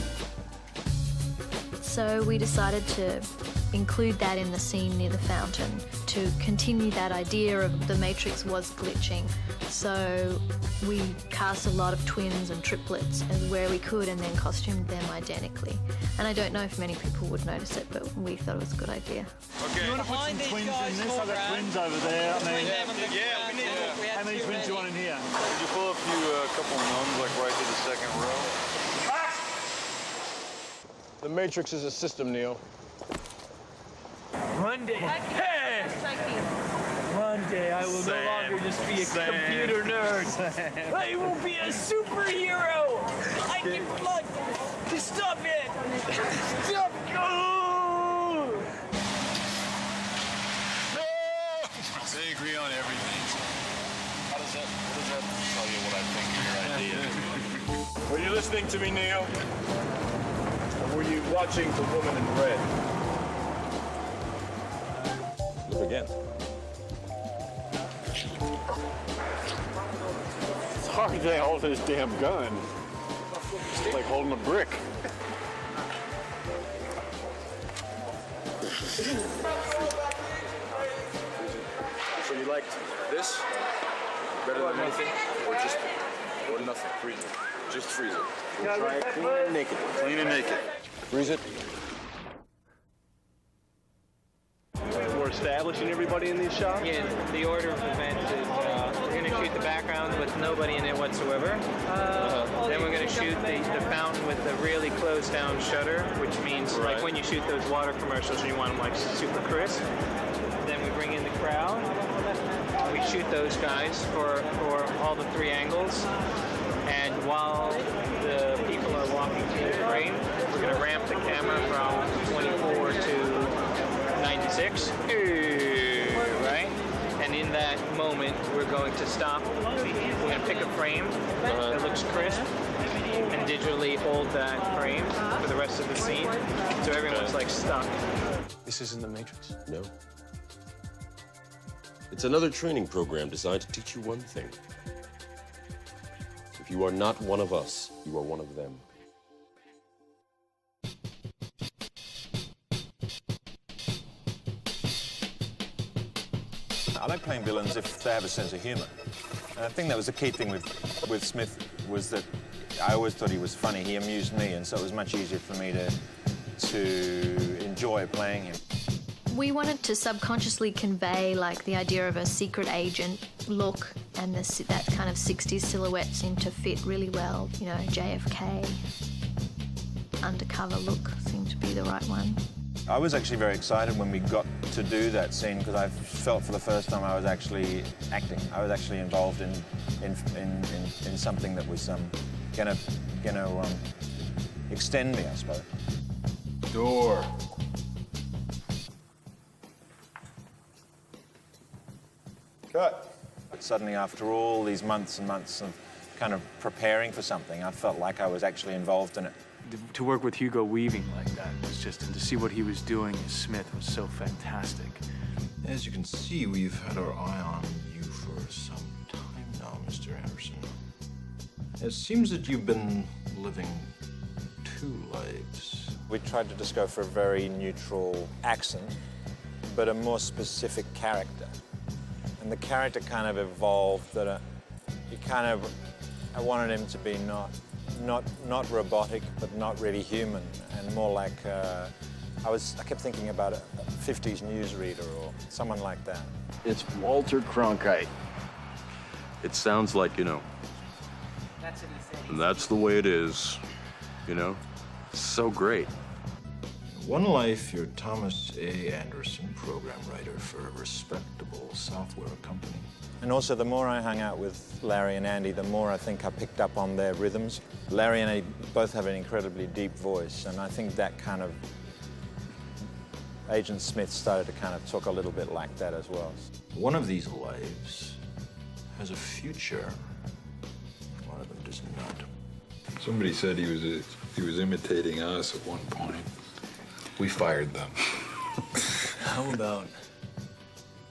So we decided to include that in the scene near the fountain to continue that idea of the Matrix was glitching. So we cast a lot of twins and triplets as where we could and then costumed them identically. And I don't know if many people would notice it, but we thought it was a good idea. Okay. You want to put some twins in this? I've got twins over there. I mean, we need how many twins do you want in here? Could you pull a couple of nuns like right to the second row? The Matrix is a system, Neo. One day, hey! One day I will no longer just be a computer nerd. I will be a superhero. I can fly. Stop it! Stop! Go! They agree on everything. What does that tell you what I think of your idea? Were you listening to me, Neo? Or were you watching the woman in red? Look again. It's hard to hold this damn gun. It's like holding a brick. So you liked this better than anything, or nothing? Freeze it. Just freeze it. We'll try it clean and naked. Clean and naked. Freeze it. We're establishing everybody in these shots? Yeah, the order of events is we're going to shoot the background with nobody in it whatsoever. Then we're going to shoot the fountain with a really closed down shutter, which means like when you shoot those water commercials, you want them like super crisp. Then we bring in the crowd. We shoot those guys for all the three angles. And while the people are walking through the frame, we're going to ramp the camera from 24 to 96, right? And in that moment, we're going to stop. We're going to pick a frame that looks crisp and digitally hold that frame for the rest of the scene. So everyone's like stuck. This isn't the Matrix. No. It's another training program designed to teach you one thing. If you are not one of us, you are one of them. I like playing villains if they have a sense of humor. And I think that was the key thing with Smith, was that I always thought he was funny. He amused me, and so it was much easier for me to enjoy playing him. We wanted to subconsciously convey like the idea of a secret agent look, and that kind of 60s silhouette seemed to fit really well. You know, JFK undercover look seemed to be the right one. I was actually very excited when we got to do that scene because I felt for the first time I was actually acting. I was actually involved in something that was gonna extend me, I suppose. Door. Cut. Suddenly, after all these months and months of kind of preparing for something, I felt like I was actually involved in it. To work with Hugo Weaving like that was just, and to see what he was doing as Smith was so fantastic. As you can see, we've had our eye on you for some time now, Mr. Anderson. It seems that you've been living two lives. We tried to just go for a very neutral accent, but a more specific character. And the character kind of evolved that I wanted him to be not robotic, but not really human, and more like I kept thinking about a 50s newsreader or someone like that. It's Walter Cronkite. It sounds like, that's the way it is, So great. One life, you're Thomas A. Anderson, program writer for a respectable software company. And also, the more I hung out with Larry and Andy, the more I think I picked up on their rhythms. Larry and Andy both have an incredibly deep voice, and I think that kind of Agent Smith started to kind of talk a little bit like that as well. One of these lives has a future. One of them does not. Somebody said he was imitating us at one point. We fired them. How about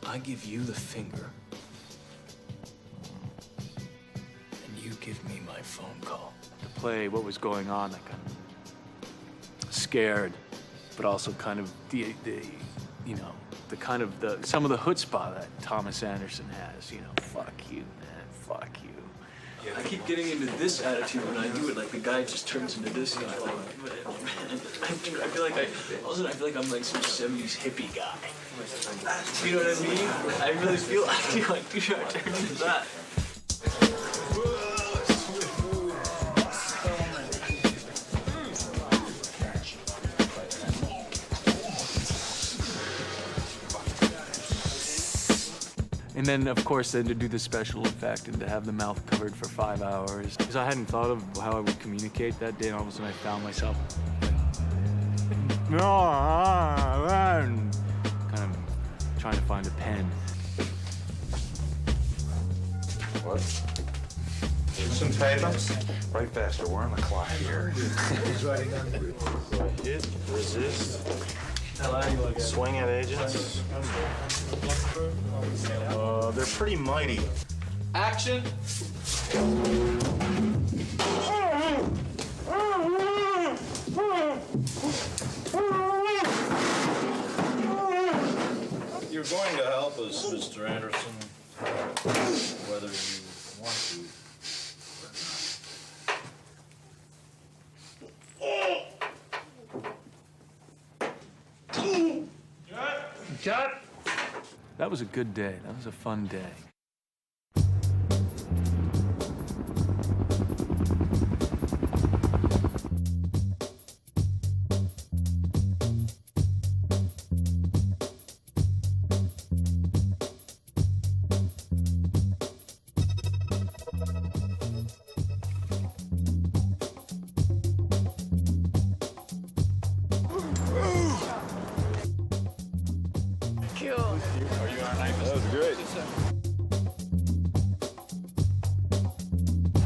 I give you the finger and you give me my phone call? To play what was going on, like I'm scared, but also kind of the you know, the kind of some of the chutzpah that Thomas Anderson has, you know, fuck you, man, fuck you. Yeah, I keep getting into this attitude when I do it, like the guy just turns into this guy. Like, I feel like I'm like some 70s hippie guy. You know what I mean? I really feel like I turn into that. And then, of course, then to do the special effect and to have the mouth covered for 5 hours. Because I hadn't thought of how I would communicate that day, and all of a sudden I found myself kind of trying to find a pen. What? Some papers? Write faster, we're on the clock here. He's writing on the hit, resist, swing at agents. They're pretty mighty. Action! You're going to help us, Mr. Anderson, whether you want to. Cut! That was a good day. That was a fun day. That was great.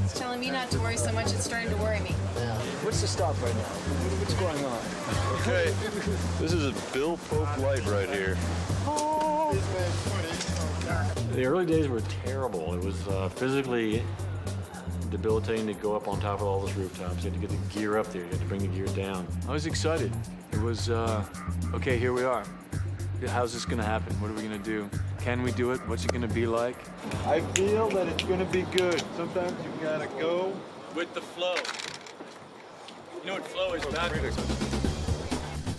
It's telling me not to worry so much, it's starting to worry me. What's the stop right now? What's going on? Okay, this is a Bill Pope light right here. The early days were terrible. It was physically debilitating to go up on top of all those rooftops. You had to get the gear up there. You had to bring the gear down. I was excited. It was, okay, here we are. How's this gonna happen? What are we gonna do? Can we do it? What's it gonna be like? I feel that it's gonna be good. Sometimes you gotta go with the flow. You know what flow is backwards.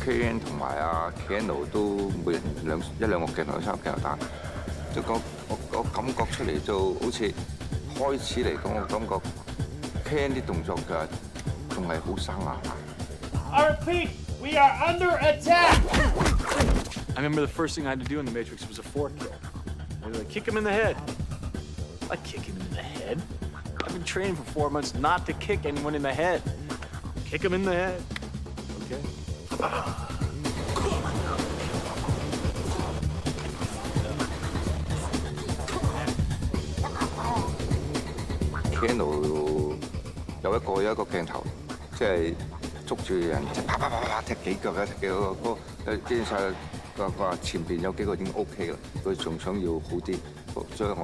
Keanu 同埋阿 Keanu 都每人一兩個鏡頭、3個鏡頭打，就我感覺出嚟就好似開始嚟講，我感覺 Keanu 啲動作嘅仲係好生硬。I repeat, we are under attack! I remember the first thing I had to do in The Matrix was a fork kill. I was like, kick him in the head. I kick him in the head. I've been training for 4 months not to kick anyone in the head. Kick him in the head. Okay. Keanu 有一個鏡頭，即係捉住人，即係啪啪啪啪踢幾腳嘅，踢幾個基本上個前邊有幾個已經 OK 啦，佢仲想要好啲，所以我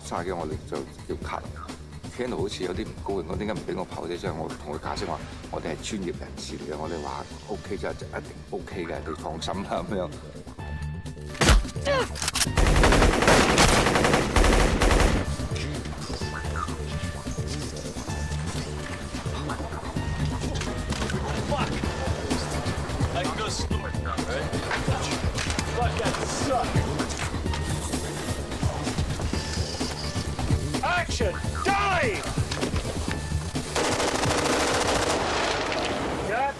30幾我哋就要 cut。Keanu 好似有啲唔高興，我點解唔俾我跑啫？即係我同佢解釋話，我哋係專業人士嚟嘅，我哋話 OK 就一定 OK 嘅，你放心啦咁樣。I can go snort now, right? Fuck, that sucks. Action! Dive! Cut!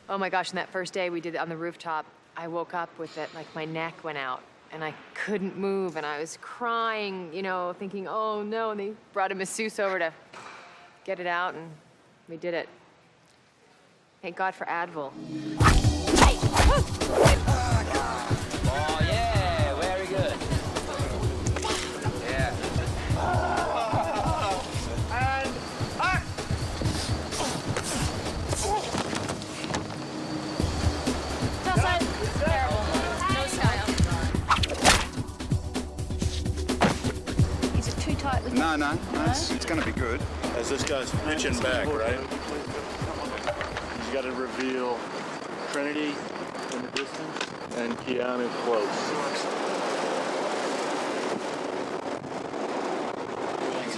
Oh my gosh, and that first day we did it on the rooftop, I woke up with it, like my neck went out and I couldn't move and I was crying, you know, thinking, oh no, and they brought a masseuse over to get it out and we did it. Thank God for Advil. Oh, yeah, very good. Yeah. And act! Terrible. No style. Is it too tight with No, it's going to be good. As this guy's reaching back, right? You got to reveal Trinity in the distance and Keanu close.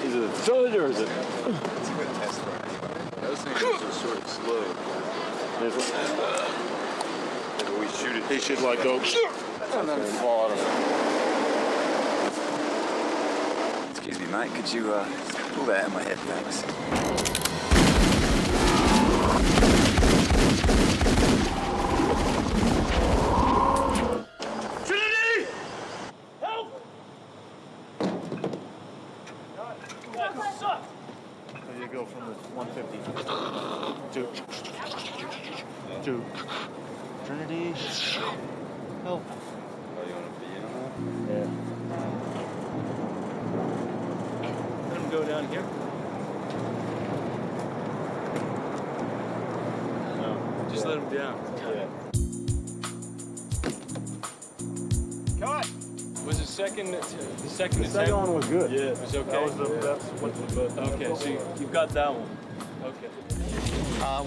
Is it a solid or is it? It's a good test run anyway. Those things are just sort of slow. Maybe we shoot it. He should like go and then fall out of it. Excuse me, mate. Could you pull that out of my head, thanks? Trinity! Help! There you go from the 150 to Trinity. Help. Oh, you want to be in that? Yeah. Let him go down here. No, just let him down. Yeah. Cut! Was the second The second one was good. Yeah, it was okay. That was the best. Okay, so you've got that one. Okay.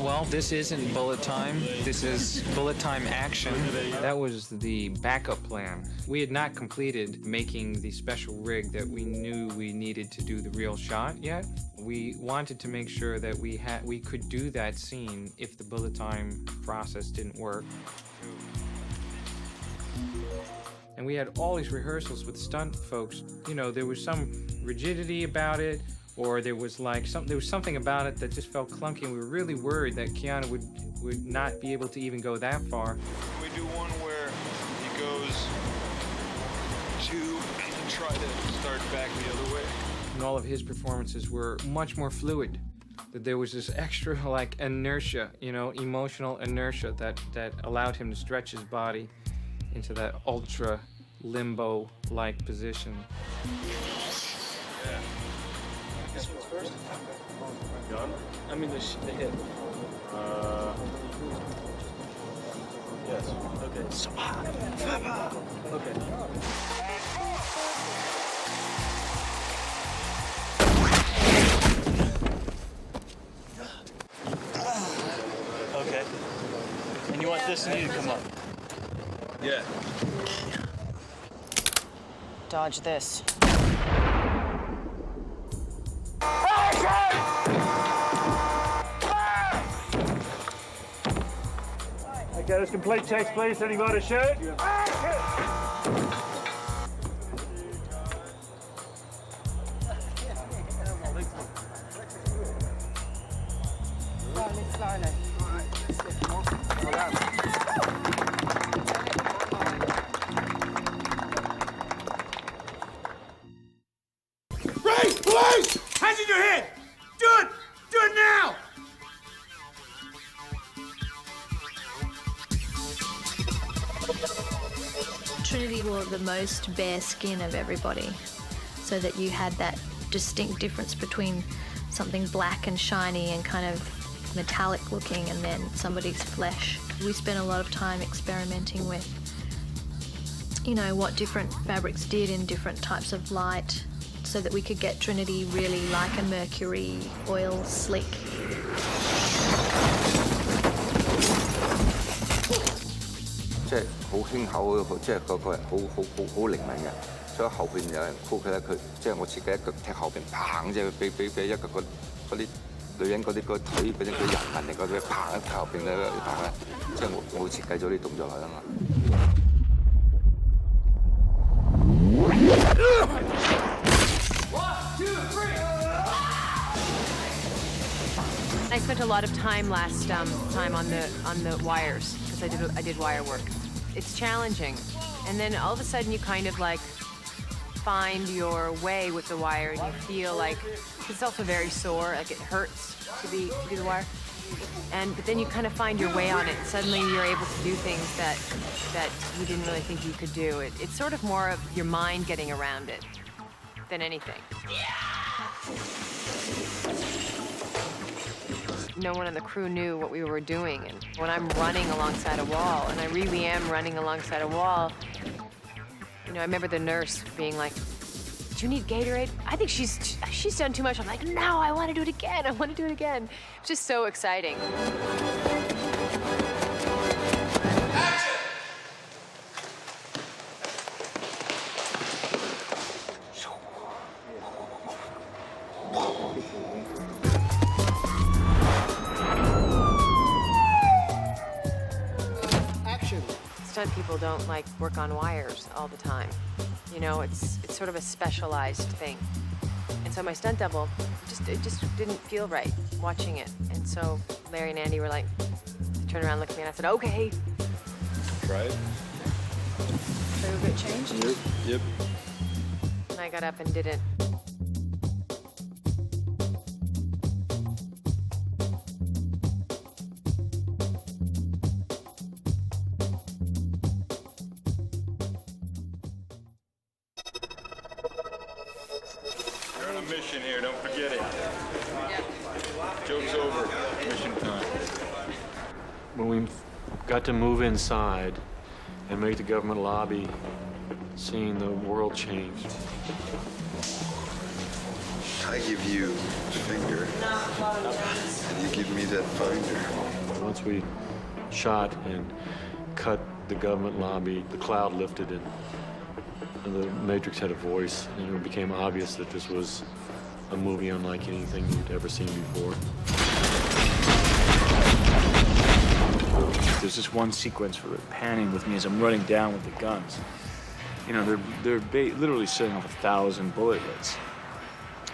Well, this isn't bullet time. This is bullet time action. That was the backup plan. We had not completed making the special rig that we knew we needed to do the real shot yet. We wanted to make sure that we could do that scene if the bullet time process didn't work. And we had all these rehearsals with stunt folks. You know, there was some rigidity about it, or there was something about it that just felt clunky, and we were really worried that Keanu would not be able to even go that far. We do one where he goes 2 and then try to start back the other way. And all of his performances were much more fluid. That there was this extra like inertia, you know, emotional inertia that allowed him to stretch his body into that ultra limbo-like position. Yeah. This one's first? Gun? I mean the hit. Yes. Okay. Okay. Okay. And you want this knee to come up? Yeah. Dodge this. Okay, let's complete checks, please. Anybody shoot? Police! Hands in your head! Do it! Do it now! Trinity wore the most bare skin of everybody, so that you had that distinct difference between something black and shiny and kind of metallic looking and then somebody's flesh. We spent a lot of time experimenting with, you know, what different fabrics did in different types of light, so that we could get Trinity really like a mercury oil slick. 即係好輕巧，即係個人好靈敏嘅，所以後邊有人箍佢咧，佢即係我設計一腳踢後邊，砰！即係俾一腳嗰啲女人嗰啲個腿嗰啲人紋嚟嗰啲，砰！一踢後邊咧砰咧，即係我設計咗啲動作落去啊嘛。1, 2, 3. I spent a lot of time last time on the wires because I did wire work. It's challenging, and then all of a sudden you kind of like find your way with the wire, and you feel like it's also very sore, like it hurts to do the wire. But then you kind of find your way on it. Suddenly you're able to do things that you didn't really think you could do. It's sort of more of your mind getting around it than anything. No one on the crew knew what we were doing, and when I'm running alongside a wall, and I really am running alongside a wall, you know, I remember the nurse being like, "Do you need Gatorade?" I think she's done too much. I'm like, "No, I want to do it again. I want to do it again." It's just so exciting. Stunt people don't like work on wires all the time. You know, it's sort of a specialized thing. And so my stunt double, it just didn't feel right watching it. And so Larry and Andy were like, they turned around and looked at me, and I said, "Okay." Try it. So a bit changed? Yep. And I got up and did it. Mission here, don't forget it. Joke's over. Mission time. When we got to move inside and make the government lobby, seeing the world change. I give you the finger, and you give me that finder. Once we shot and cut the government lobby, the cloud lifted and the Matrix had a voice, and it became obvious that this was a movie unlike anything you'd ever seen before. There's this one sequence where they're panning with me as I'm running down with the guns. You know, they're literally setting off 1,000 bullet hits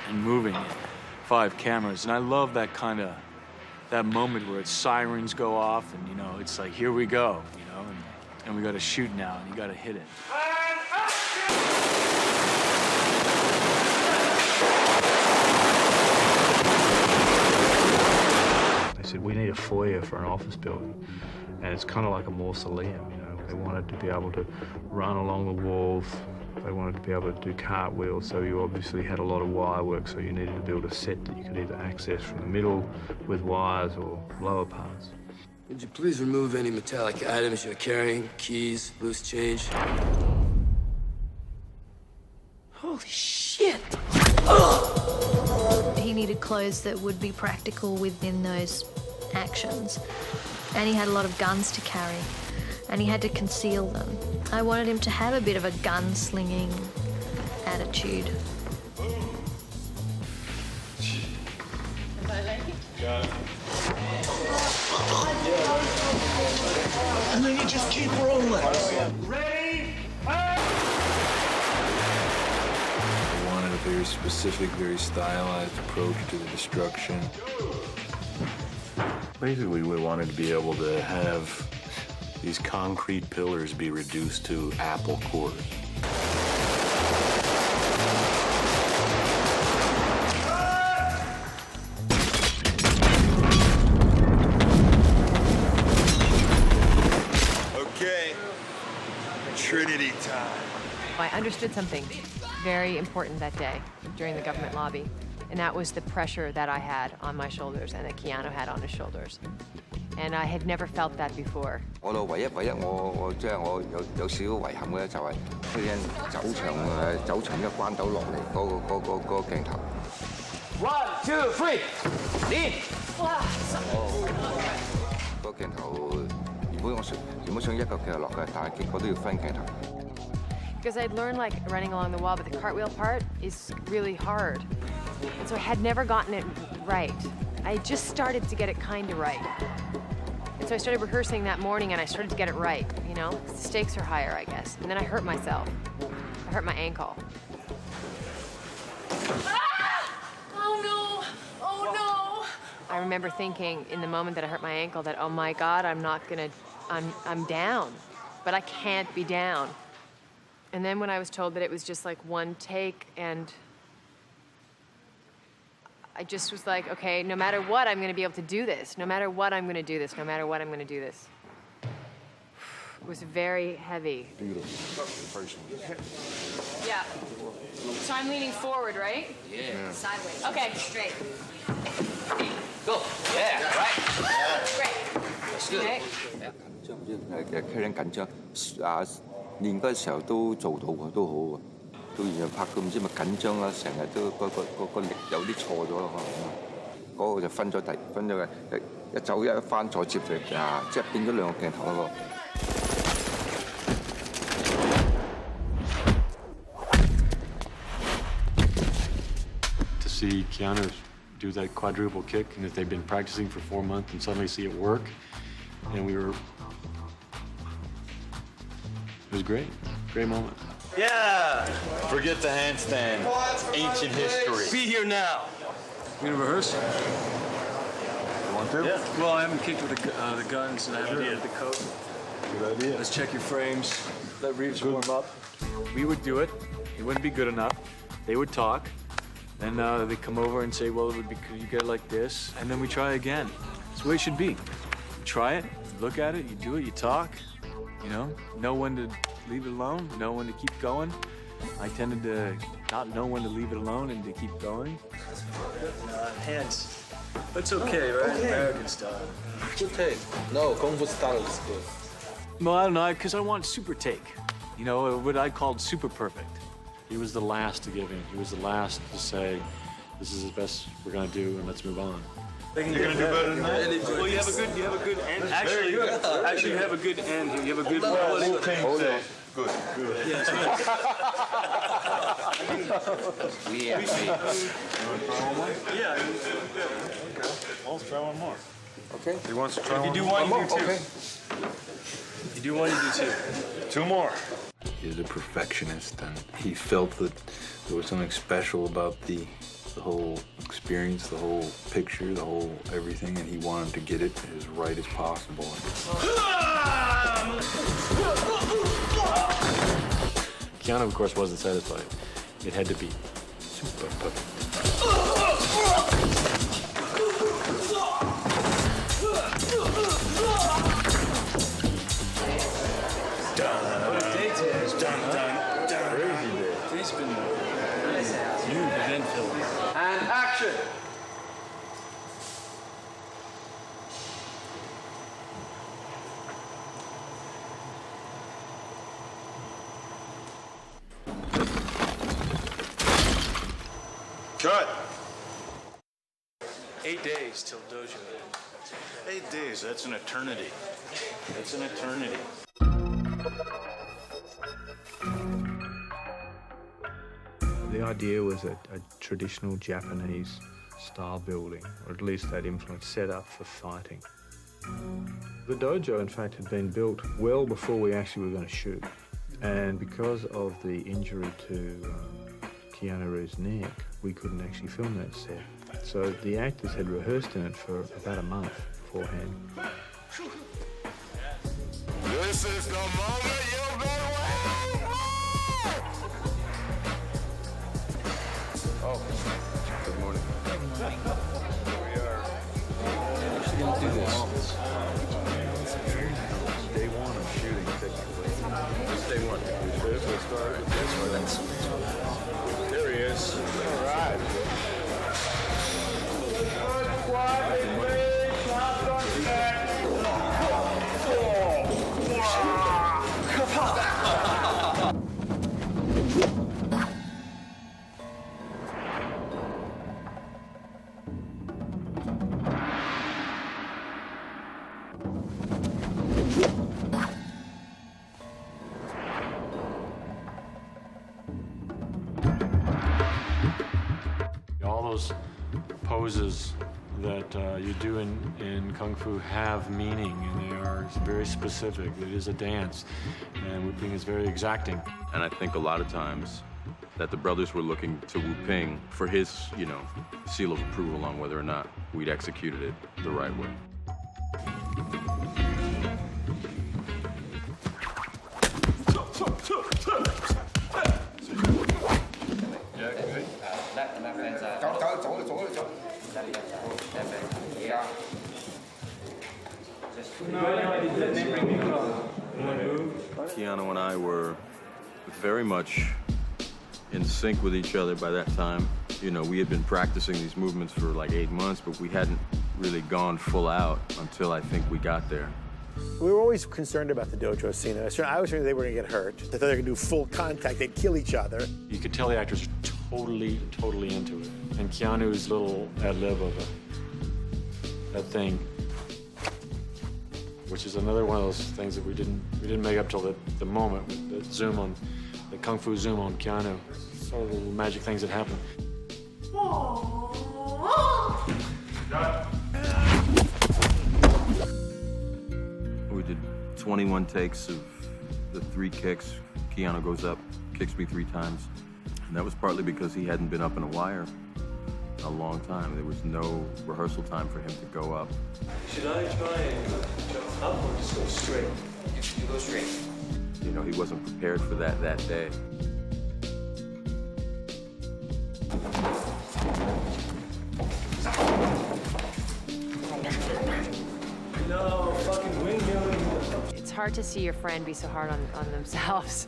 and moving 5 cameras, and I love that that moment where sirens go off, and you know, it's like, here we go, you know, and we got to shoot now, and you got to hit it. They said, "We need a foyer for an office building." And it's kind of like a mausoleum, you know. They wanted to be able to run along the walls. They wanted to be able to do cartwheels, so you obviously had a lot of wire work, so you needed to build a set that you could either access from the middle with wires or lower parts. Would you please remove any metallic items you're carrying? Keys, loose change? Holy shit! He needed clothes that would be practical within those actions. And he had a lot of guns to carry, and he had to conceal them. I wanted him to have a bit of a gun-slinging attitude. Got it. And then you just keep rolling. Ready? I wanted a very specific, very stylized approach to the destruction. Basically, we wanted to be able to have these concrete pillars be reduced to apple cores. Okay. Trinity time. I understood something very important that day during the government lobby, and that was the pressure that I had on my shoulders and that Keanu had on his shoulders. And I had never felt that before. 我到唯一我即係我有少少遺憾嘅就係佢走場一關斗落嚟嗰個鏡頭。1, 2, 3，練。哇！個鏡頭原本想一個鏡頭落嘅，但係結果都要分鏡頭。Because I'd learned like running along the wall, but the cartwheel part is really hard. And so I had never gotten it right. I just started to get it kind of right. And so I started rehearsing that morning, and I started to get it right, you know? The stakes are higher, I guess. And then I hurt myself. I hurt my ankle. Ah! Oh, no. Oh, no. I I remember thinking in the moment that I hurt my ankle that, oh my God, I'm down, but I can't be down. And then when I was told that it was just like one take, and I just was like, okay, no matter what, I'm gonna be able to do this. No matter what, I'm gonna do this. No matter what, I'm gonna do this. It was very heavy. Beautiful. Yeah. So I'm leaning forward, right? Yeah. Sideways. Okay, straight. Go. Yeah, right. Great. That's good. Okay. 其實 Carrie-Anne 緊張練嗰陣時候都做到喎，都好喎。到然後拍到唔知咪緊張啦，成日都個力有啲錯咗咯，可能嗰個就分咗嘅，一走一翻再接力啊，即係變咗兩個鏡頭咯。To see Keanu do that quadruple kick, and if they've been practicing for 4 months and suddenly see it work, and it was great. Great moment. Yeah! Forget the handstand. Ancient history. Be here now. You gonna rehearse? You want to? Yeah. Well, I haven't kicked with the guns, and I haven't added the coat. Good idea. Let's check your frames. Let Reeves warm up. We would do it. It wouldn't be good enough. They would talk. Then they'd come over and say, well, it would be, could you get it like this? And then we try again. That's the way it should be. You try it, you look at it, you do it, you talk. You know when to leave it alone, know when to keep going. I tended to not know when to leave it alone and to keep going. Hands. That's okay, right? Okay. American style. Good take. No, Kung Fu style is good. Well, I don't know, because I want super take. You know, what I called super perfect. He was the last to give in. He was the last to say, this is the best we're gonna do, and let's move on. You're gonna do better than that? Well, you have a good end. Actually, you have a good end here. You have a good quality. Good. Yes. Yeah. Yeah. Well, let's try one more. Okay. He wants to try If you one do more? one, you do two. Okay. You do one, you do two. Two more. He's a perfectionist, and he felt that there was something special about the whole experience, the whole picture, the whole everything, and he wanted to get it as right as possible. Keanu, of course, wasn't satisfied. It had to be super perfect. He's been huge event film. And action! Cut! 8 days till Dojo. 8 days, that's an eternity. That's an eternity. The idea was a traditional Japanese style building, or at least that influence set up for fighting. The dojo, in fact, had been built well before we actually were going to shoot. And because of the injury to Keanu Reeves' neck, we couldn't actually film that set. So the actors had rehearsed in it for about a month beforehand. This is the moment you've been waiting for! Oh, good morning. Good morning. We are actually going to do this. Day one of shooting, technically. It's day one. Let's start with this one. There he is. All right. All those poses that you do in Kung Fu have meaning, and they are very specific. It is a dance, and whipping is very exacting. And I think a lot of times that the brothers were looking to Wu Ping for his, seal of approval on whether or not we'd executed it the right way. Keanu and I were very much in sync with each other by that time. We had been practicing these movements for like 8 months, but we hadn't really gone full out until I think we got there. We were always concerned about the dojo scene. I was sure they were going to get hurt. They thought they were going to do full contact. They'd kill each other. You could tell the actors are totally into it. And Keanu's little ad-lib of that thing, which is another one of those things that we didn't make up till the moment, the zoom on, the kung fu zoom on Keanu. Sort of the little magic things that happen. We did 21 takes of the 3 kicks. Keanu goes up, kicks me 3 times. And that was partly because he hadn't been up in a wire a long time. There was no rehearsal time for him to go up. Should I try and jump up or just go straight? You go straight. He wasn't prepared for that day. No, fucking window. It's hard to see your friend be so hard on themselves.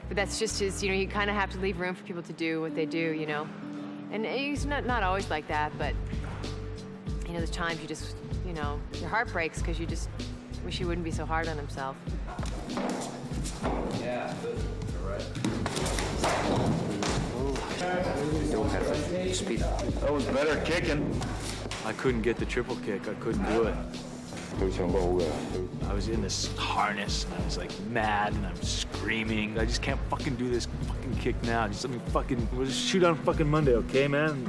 But that's just his, you kind of have to leave room for people to do what they do, And he's not always like that, but, there's times you just, your heart breaks because you just wish he wouldn't be so hard on himself. Yeah, all right. You don't have speed. That was better kicking. I couldn't get the triple kick. I couldn't do it. I was in this harness and I was like mad and I'm screaming. I just can't fucking do this fucking kick now. Just let me we'll just shoot on fucking Monday, okay, man?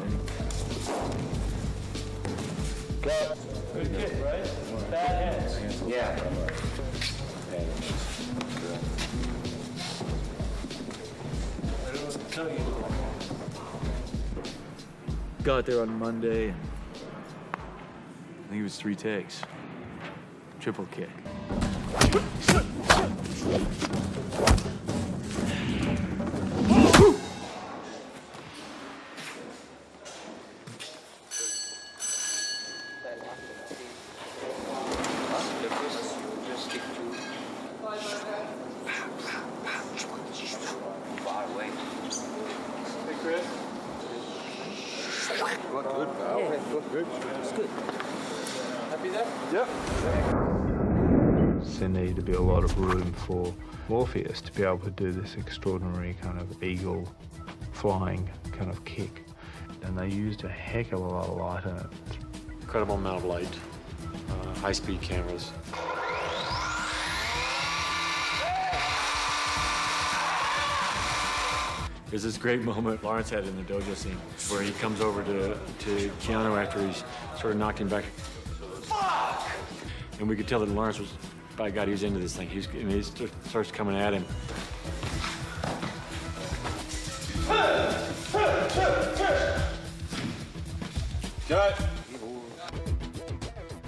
Good kick, right? Bad hands. Yeah. I don't know what to tell you. Got there on Monday. I think it was 3 takes. Triple kick. There needed to be a lot of room for Morpheus to be able to do this extraordinary kind of eagle flying kind of kick. And they used a heck of a lot of light on it. Incredible amount of light, high-speed cameras. There's this great moment Laurence had in the dojo scene where he comes over to Keanu after he's sort of knocked him back. Fuck! And we could tell that Laurence was, by God, he was into this thing. He starts coming at him. Cut!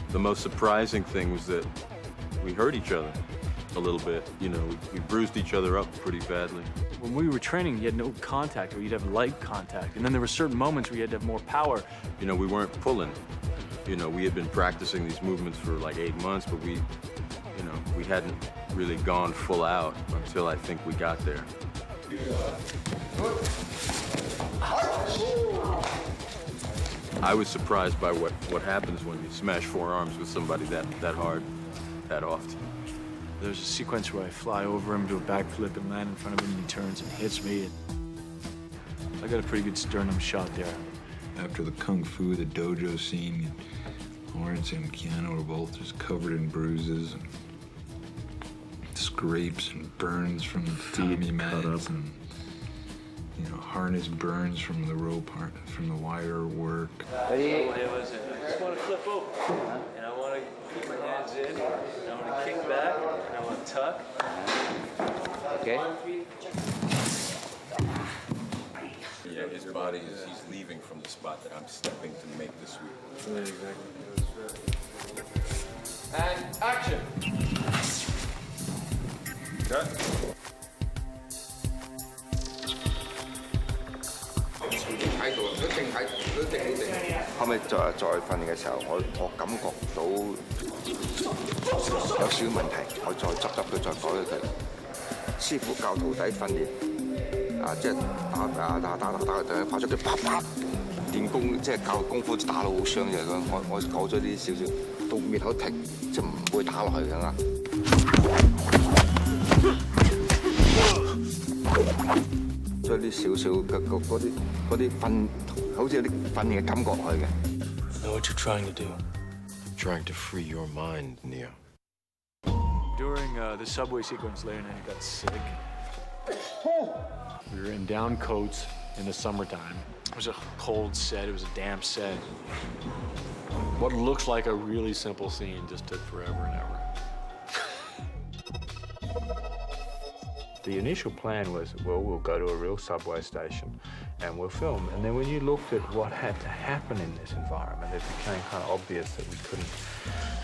The most surprising thing was that we hurt each other a little bit. We bruised each other up pretty badly. When we were training, you had no contact, or you'd have light contact. And then there were certain moments where you had to have more power. We weren't pulling. We had been practicing these movements for like 8 months, but we hadn't really gone full out until I think we got there. I was surprised by what happens when you smash forearms with somebody that hard, that often. There's a sequence where I fly over him, do a backflip, and land in front of him, and he turns and hits me. I got a pretty good sternum shot there. After the kung fu, the dojo scene, Laurence and Keanu were both just covered in bruises and scrapes and burns from the Tommy mats and harness burns from the rope, from the wire work. Ready? I just want to flip over, and I want to keep my hands in, and I want to kick back, and I want to tuck. Okay. everybody as he's leaving from the spot that I'm stepping to make the sweep. Yeah, exactly. And action. Cut. 喺度，都定喺，都定好定。後尾再訓練嘅時候，我感覺到有少少問題，我再執佢，再改咗佢。師傅教徒弟訓練，即係打對，發出啲啪啪練功，即係教功夫打到好傷嘅咁。我改咗啲少少，到面口停，即係唔會打落去㗎嘛。將啲少少嘅嗰啲訓，好似有啲訓練嘅感覺落去嘅。I know what you're trying to do. I'm trying to free your mind, Neo. During the subway sequence, Larry and I got sick. We were in down coats in the summertime. It was a cold set. It was a damp set. What looks like a really simple scene just took forever and ever. The initial plan was, well, we'll go to a real subway station and we'll film. And then when you looked at what had to happen in this environment, it became kind of obvious that we couldn't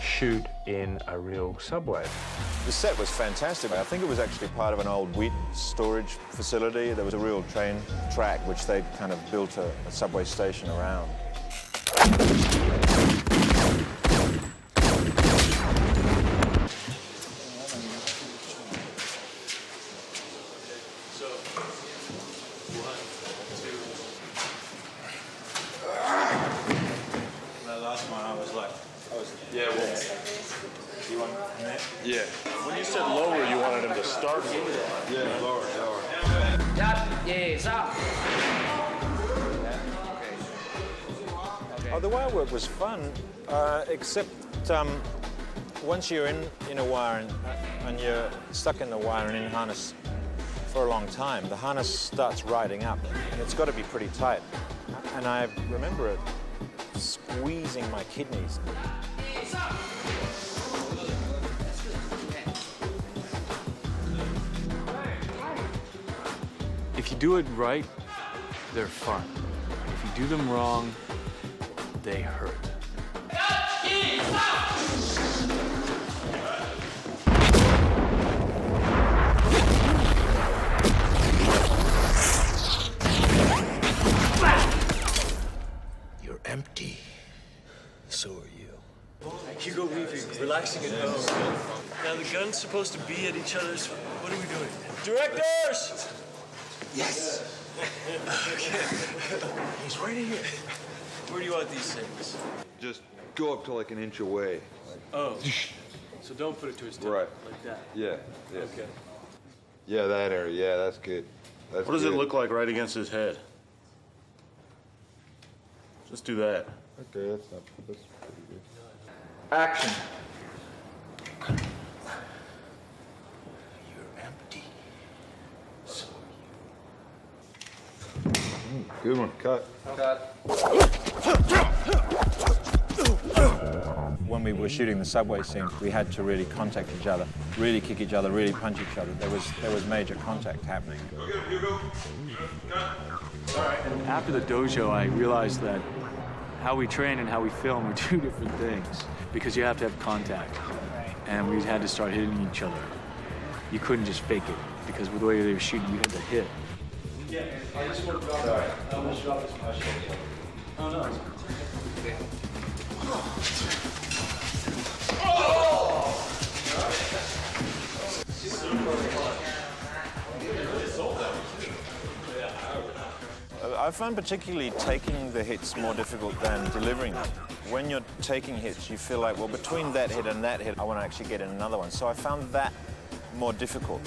shoot in a real subway. The set was fantastic. I think it was actually part of an old wheat storage facility. There was a real train track which they'd kind of built a subway station around. Yeah. When you said lower, you wanted him to start lower. Yeah, lower. Oh, the wire work was fun, except once you're in a wire and you're stuck in the wire and in harness for a long time, the harness starts riding up, and it's got to be pretty tight. And I remember it squeezing my kidneys. If you do it right, they're fun. If you do them wrong, they hurt. You're empty. So are you. Hugo leaving, relaxing at home. Now the gun's supposed to be at each other's. What are we doing? Directors! Yes. Okay. He's right here. Where do you want these things? Just go up to like an inch away. Oh. So don't put it to his tongue. Right. Like that. Yeah. Okay. Yeah, that area. Yeah, that's good. What does it look like right against his head? Just do that. Okay, that's pretty good. Action. You're empty. So Good one. Cut. When we were shooting the subway scene, we had to really contact each other, really kick each other, really punch each other. There was major contact happening. After the dojo, I realized that how we train and how we film are two different things because you have to have contact. And we had to start hitting each other. You couldn't just fake it because with the way they were shooting, you had to hit. Yeah, I just want to drop that. I almost dropped this in my shoulder. Oh, no. I find particularly taking the hits more difficult than delivering them. When you're taking hits, you feel like, well, between that hit and that hit, I want to actually get in another one. So I found that more difficult.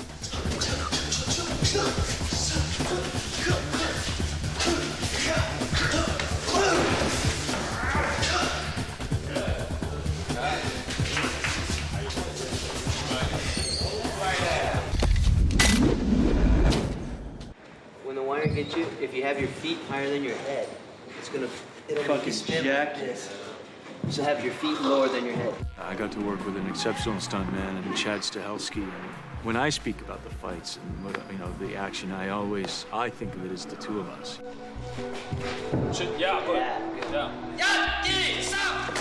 When the wire hits you, if you have your feet higher than your head, it'll make you spin like this. So have your feet lower than your head. I got to work with an exceptional stuntman and Chad Stahelski. When I speak about the fights and the action, I think of it as the two of us. Yeah, good. Yeah. Stop!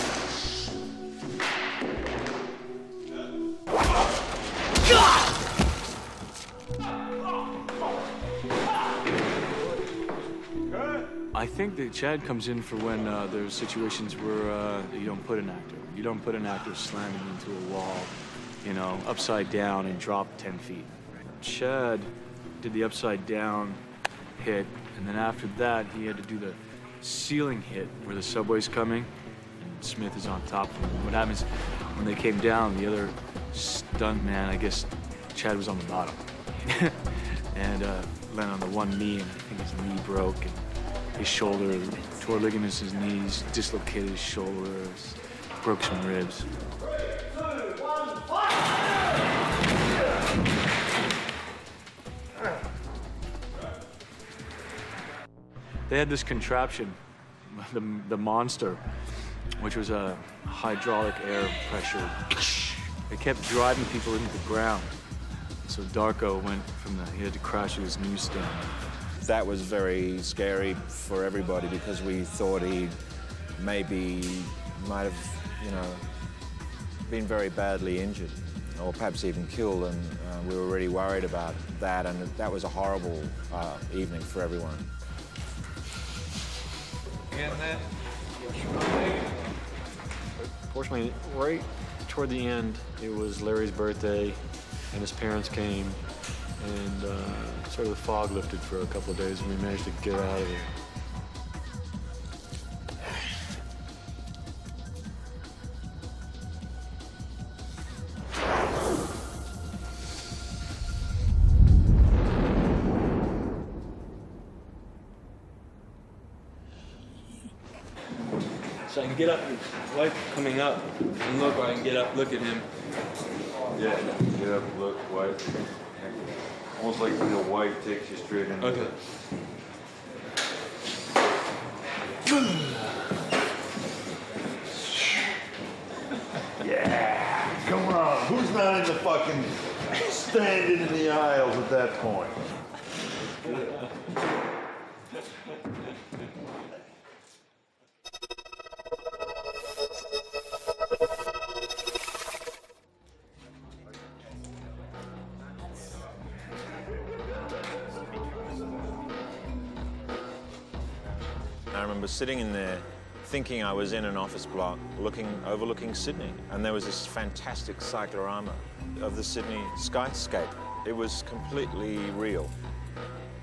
I think that Chad comes in for when there's situations where you don't put an actor. You don't put an actor slamming into a wall, upside down and drop 10 feet. Chad did the upside down hit, and then after that, he had to do the ceiling hit where the subway's coming, and Smith is on top of him. What happens when they came down, the other stunt man, I guess Chad was on the bottom, and landed on the one knee, and I think his knee broke, and his shoulder, tore ligaments in his knees, dislocated his shoulders, broke some ribs. They had this contraption, the monster, which was a hydraulic air pressure. It kept driving people into the ground. So Darko went he had to crash to his newsstand. That was very scary for everybody because we thought he might have, been very badly injured or perhaps even killed, and we were really worried about that, and that was a horrible evening for everyone. Fortunately, right toward the end, it was Larry's birthday, and his parents came, and sort of the fog lifted for a couple of days, and we managed to get out of there. So I can get up, his wife coming up, and look, I can get up, look at him. Yeah, get up, look, wife. Almost like the wife takes you straight in. Okay. Yeah, come on. Who's not in the fucking standing in the aisles at that point? I remember sitting in there thinking I was in an office block overlooking Sydney, and there was this fantastic cyclorama of the Sydney skyscape. It was completely real,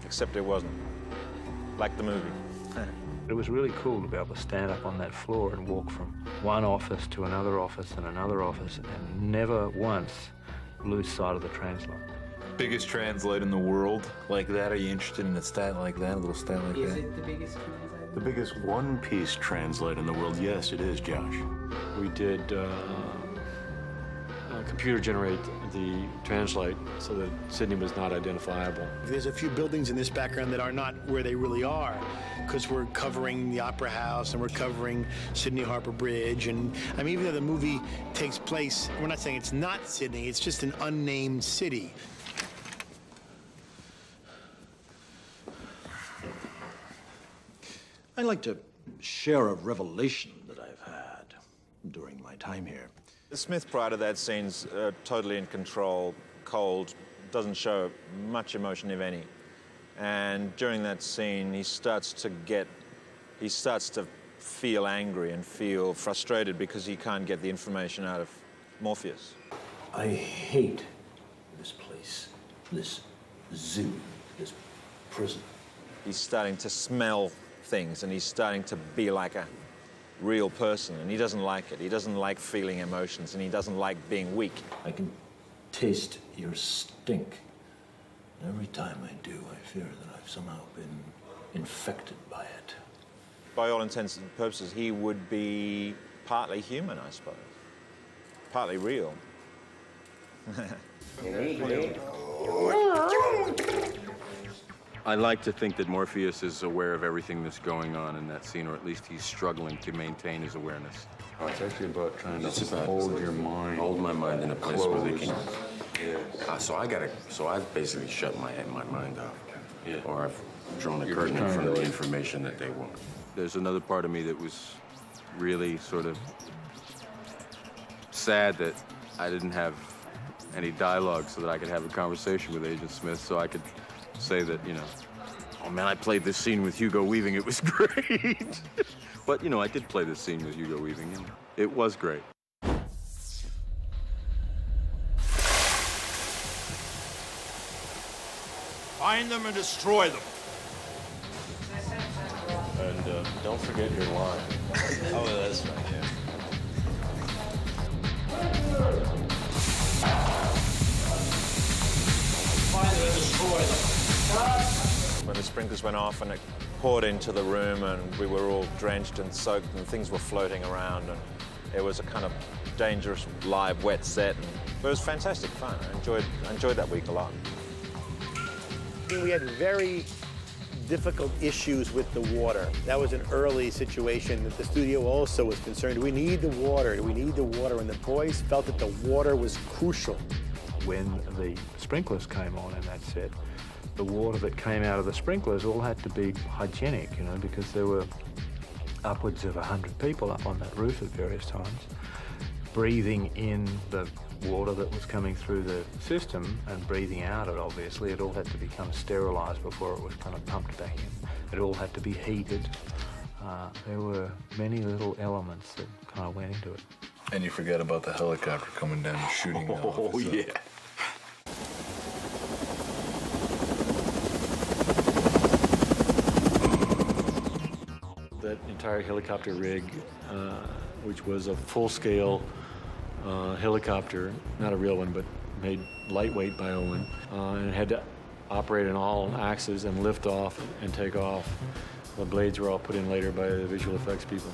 except it wasn't, like the movie. It was really cool to be able to stand up on that floor and walk from one office to another office and another office and never once lose sight of the translate. Biggest translate in the world like that? Are you interested in a stat like that, a little stat like that? Is it the biggest translate? The biggest one-piece translate in the world? Yes, it is, Josh. We did computer generate the translate so that Sydney was not identifiable. There's a few buildings in this background that are not where they really are, because we're covering the Opera House and we're covering Sydney Harbour Bridge. And I mean, even though the movie takes place, we're not saying it's not Sydney, it's just an unnamed city. I'd like to share a revelation that I've had during my time here. Smith, prior to that, scene's totally in control, cold, doesn't show much emotion, if any. And during that scene, he starts to feel angry and feel frustrated because he can't get the information out of Morpheus. I hate this place, this zoo, this prison. He's starting to smell things, and he's starting to be like a real person, and he doesn't like it. He doesn't like feeling emotions, and he doesn't like being weak. I can taste your stink. Every time I do, I fear that I've somehow been infected by it. By all intents and purposes, he would be partly human, I suppose. Partly real. I like to think that Morpheus is aware of everything that's going on in that scene, or at least he's struggling to maintain his awareness. Oh, it's actually about trying to hold your mind. Hold my mind in a place where they can So I've basically shut my mind off. Yeah. Or I've drawn a You're curtain in just front of the trying to- information that they want. There's another part of me that was really sort of sad that I didn't have any dialogue so that I could have a conversation with Agent Smith, so I could say that, you know, oh man, I played this scene with Hugo Weaving, it was great. But, you know, I did play this scene with Hugo Weaving, and it was great. Find them and destroy them. And don't forget your line. Oh, that's right, yeah. Find them and destroy them. When the sprinklers went off and it poured into the room and we were all drenched and soaked and things were floating around and it was a kind of dangerous live wet set. But it was fantastic fun. I enjoyed that week a lot. We had very difficult issues with the water. That was an early situation that the studio also was concerned. Do we need the water? Do we need the water? And the boys felt that the water was crucial. When the sprinklers came on in that set, the water that came out of the sprinklers all had to be hygienic, you know, because there were upwards of 100 people up on that roof at various times, breathing in the water that was coming through the system and breathing out it, obviously. It all had to become sterilised before it was kind of pumped back in. It all had to be heated. There were many little elements that kind of went into it. And you forget about the helicopter coming down and shooting the office up. Yeah. That entire helicopter rig, which was a full-scale helicopter, not a real one, but made lightweight by Owen, and it had to operate on all axes and lift off and take off. The blades were all put in later by the visual effects people.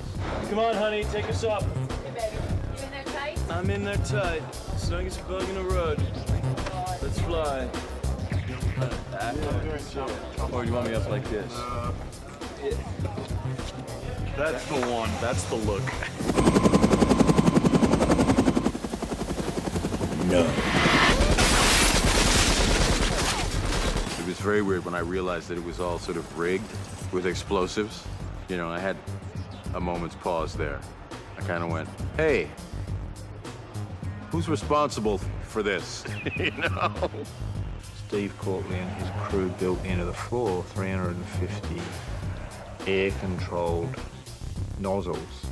Come on, honey, take us up. Hey, baby. You in there tight? I'm in there tight. Snug as a bug in a rug. Let's fly. Or do you want me up like this? That's the one. That's the look. No. It was very weird when I realized that it was all sort of rigged with explosives. You know, I had a moment's pause there. I kind of went, hey, who's responsible for this? You know? Steve Courtley and his crew built into the floor 350 air-controlled nozzles,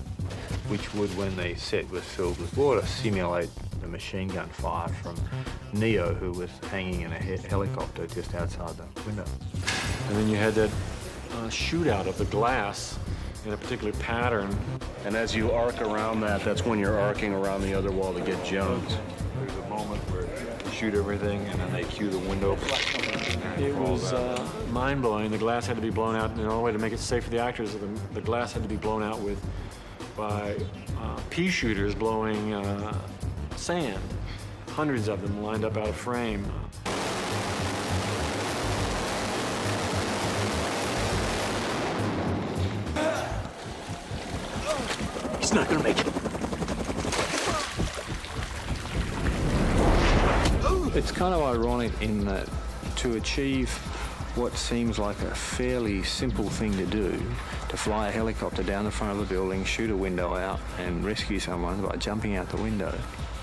which would, when the set was filled with water, simulate the machine gun fire from Neo, who was hanging in a helicopter just outside the window. And then you had that shootout of the glass in a particular pattern. And as you arc around that, that's when you're arcing around the other wall to get Jones. There's a moment where they shoot everything and then they cue the window. It was mind-blowing. The glass had to be blown out. The only way to make it safe for the actors, the glass had to be blown out by pea shooters blowing sand. Hundreds of them lined up out of frame. He's not gonna make it. It's kind of ironic in that to achieve what seems like a fairly simple thing to do, to fly a helicopter down the front of the building, shoot a window out and rescue someone by jumping out the window,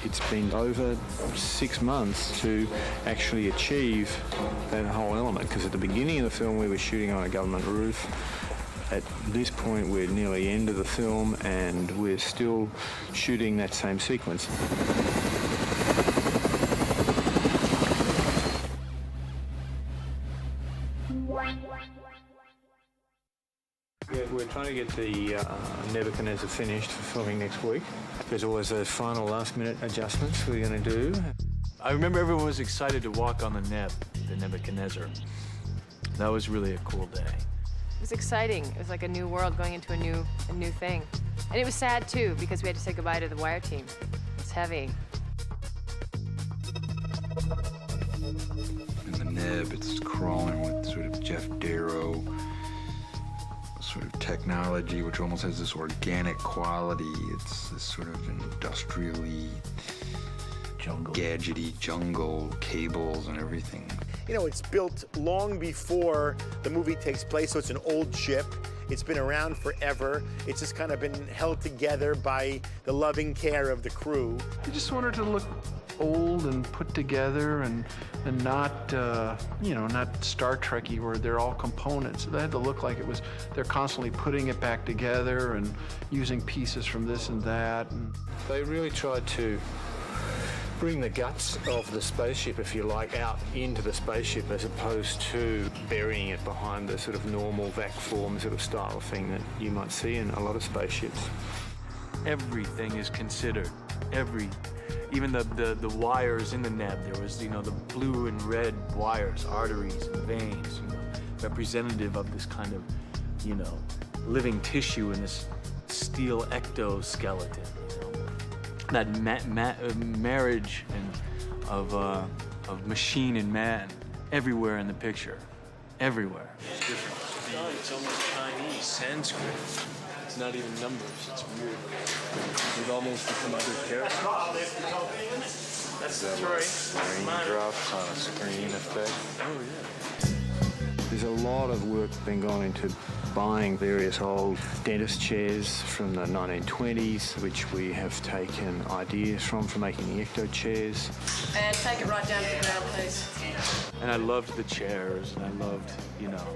it's been over 6 months to actually achieve that whole element, because at the beginning of the film we were shooting on a government roof. At this point we're nearly end of the film and we're still shooting that same sequence. Yeah, we're trying to get the Nebuchadnezzar finished for filming next week. There's always those final last-minute adjustments we're going to do. I remember everyone was excited to walk on the Nebuchadnezzar. That was really a cool day. It was exciting. It was like a new world going into a new thing. And it was sad, too, because we had to say goodbye to the Wire team. It's heavy. In the Neb, it's crawling with sort of Jeff Darrow sort of technology, which almost has this organic quality. It's this sort of industrially gadgety jungle, cables and everything. You know, it's built long before the movie takes place, so it's an old ship. It's been around forever. It's just kind of been held together by the loving care of the crew. I just wanted to look old and put together and not, you know, not Star Trek-y where they're all components. They had to look like it was, they're constantly putting it back together and using pieces from this and that. And they really tried to bring the guts of the spaceship, if you like, out into the spaceship as opposed to burying it behind the sort of normal vac form sort of style thing that you might see in a lot of spaceships. Everything is considered. Even the wires in the neb, there was, you know, the blue and red wires, arteries and veins, you know, representative of this kind of, you know, living tissue in this steel ectoskeleton. That marriage of machine and man everywhere in the picture, everywhere. It's different. It's almost Chinese, Sanskrit. It's not even numbers. It's weird. We've almost become other characters. That's the story. Raindrops on a screen effect. Oh yeah. There's a lot of work been gone into buying various old dentist chairs from the 1920s, which we have taken ideas from for making the ecto chairs. And take it right down to the ground, please. And I loved the chairs, and I loved, you know,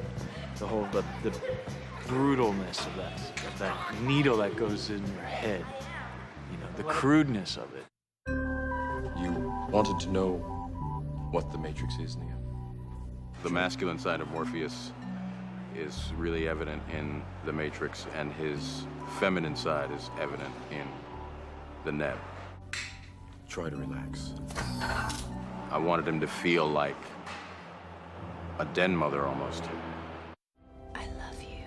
the whole the brutalness of that needle that goes in your head. You know, the crudeness of it. You wanted to know what the Matrix is, Neo. The masculine side of Morpheus is really evident in the Matrix, and his feminine side is evident in the Neb. Try to relax. I wanted him to feel like a den mother almost. I love you.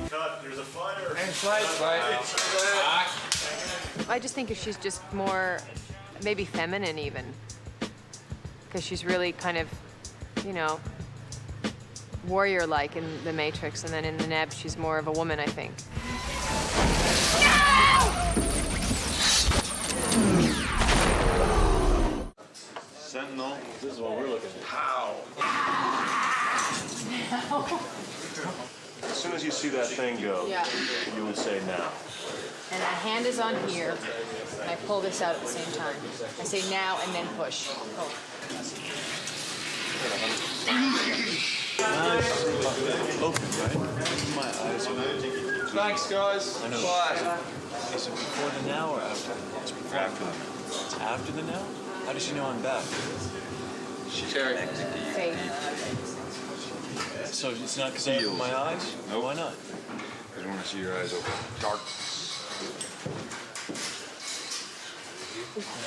Cut, there's a fire. I just think if she's just more, maybe feminine even, because she's really kind of, you know, warrior-like in the Matrix, and then in the Neb, she's more of a woman, I think. Sentinel. This is what we're looking at. How? As soon as you see that thing go, Yeah. you would say now. And my hand is on here, and I pull this out at the same time. I say now and then push. Pull. Open, right? My eyes are... Thanks, guys. I know. Bye. Is it before the now or after? It's before after the now. It's after the now? How does she know I'm back? She's connected to you. Faith. So it's not because I opened my eyes? Nope. Why not? I just want to see your eyes open. Dark.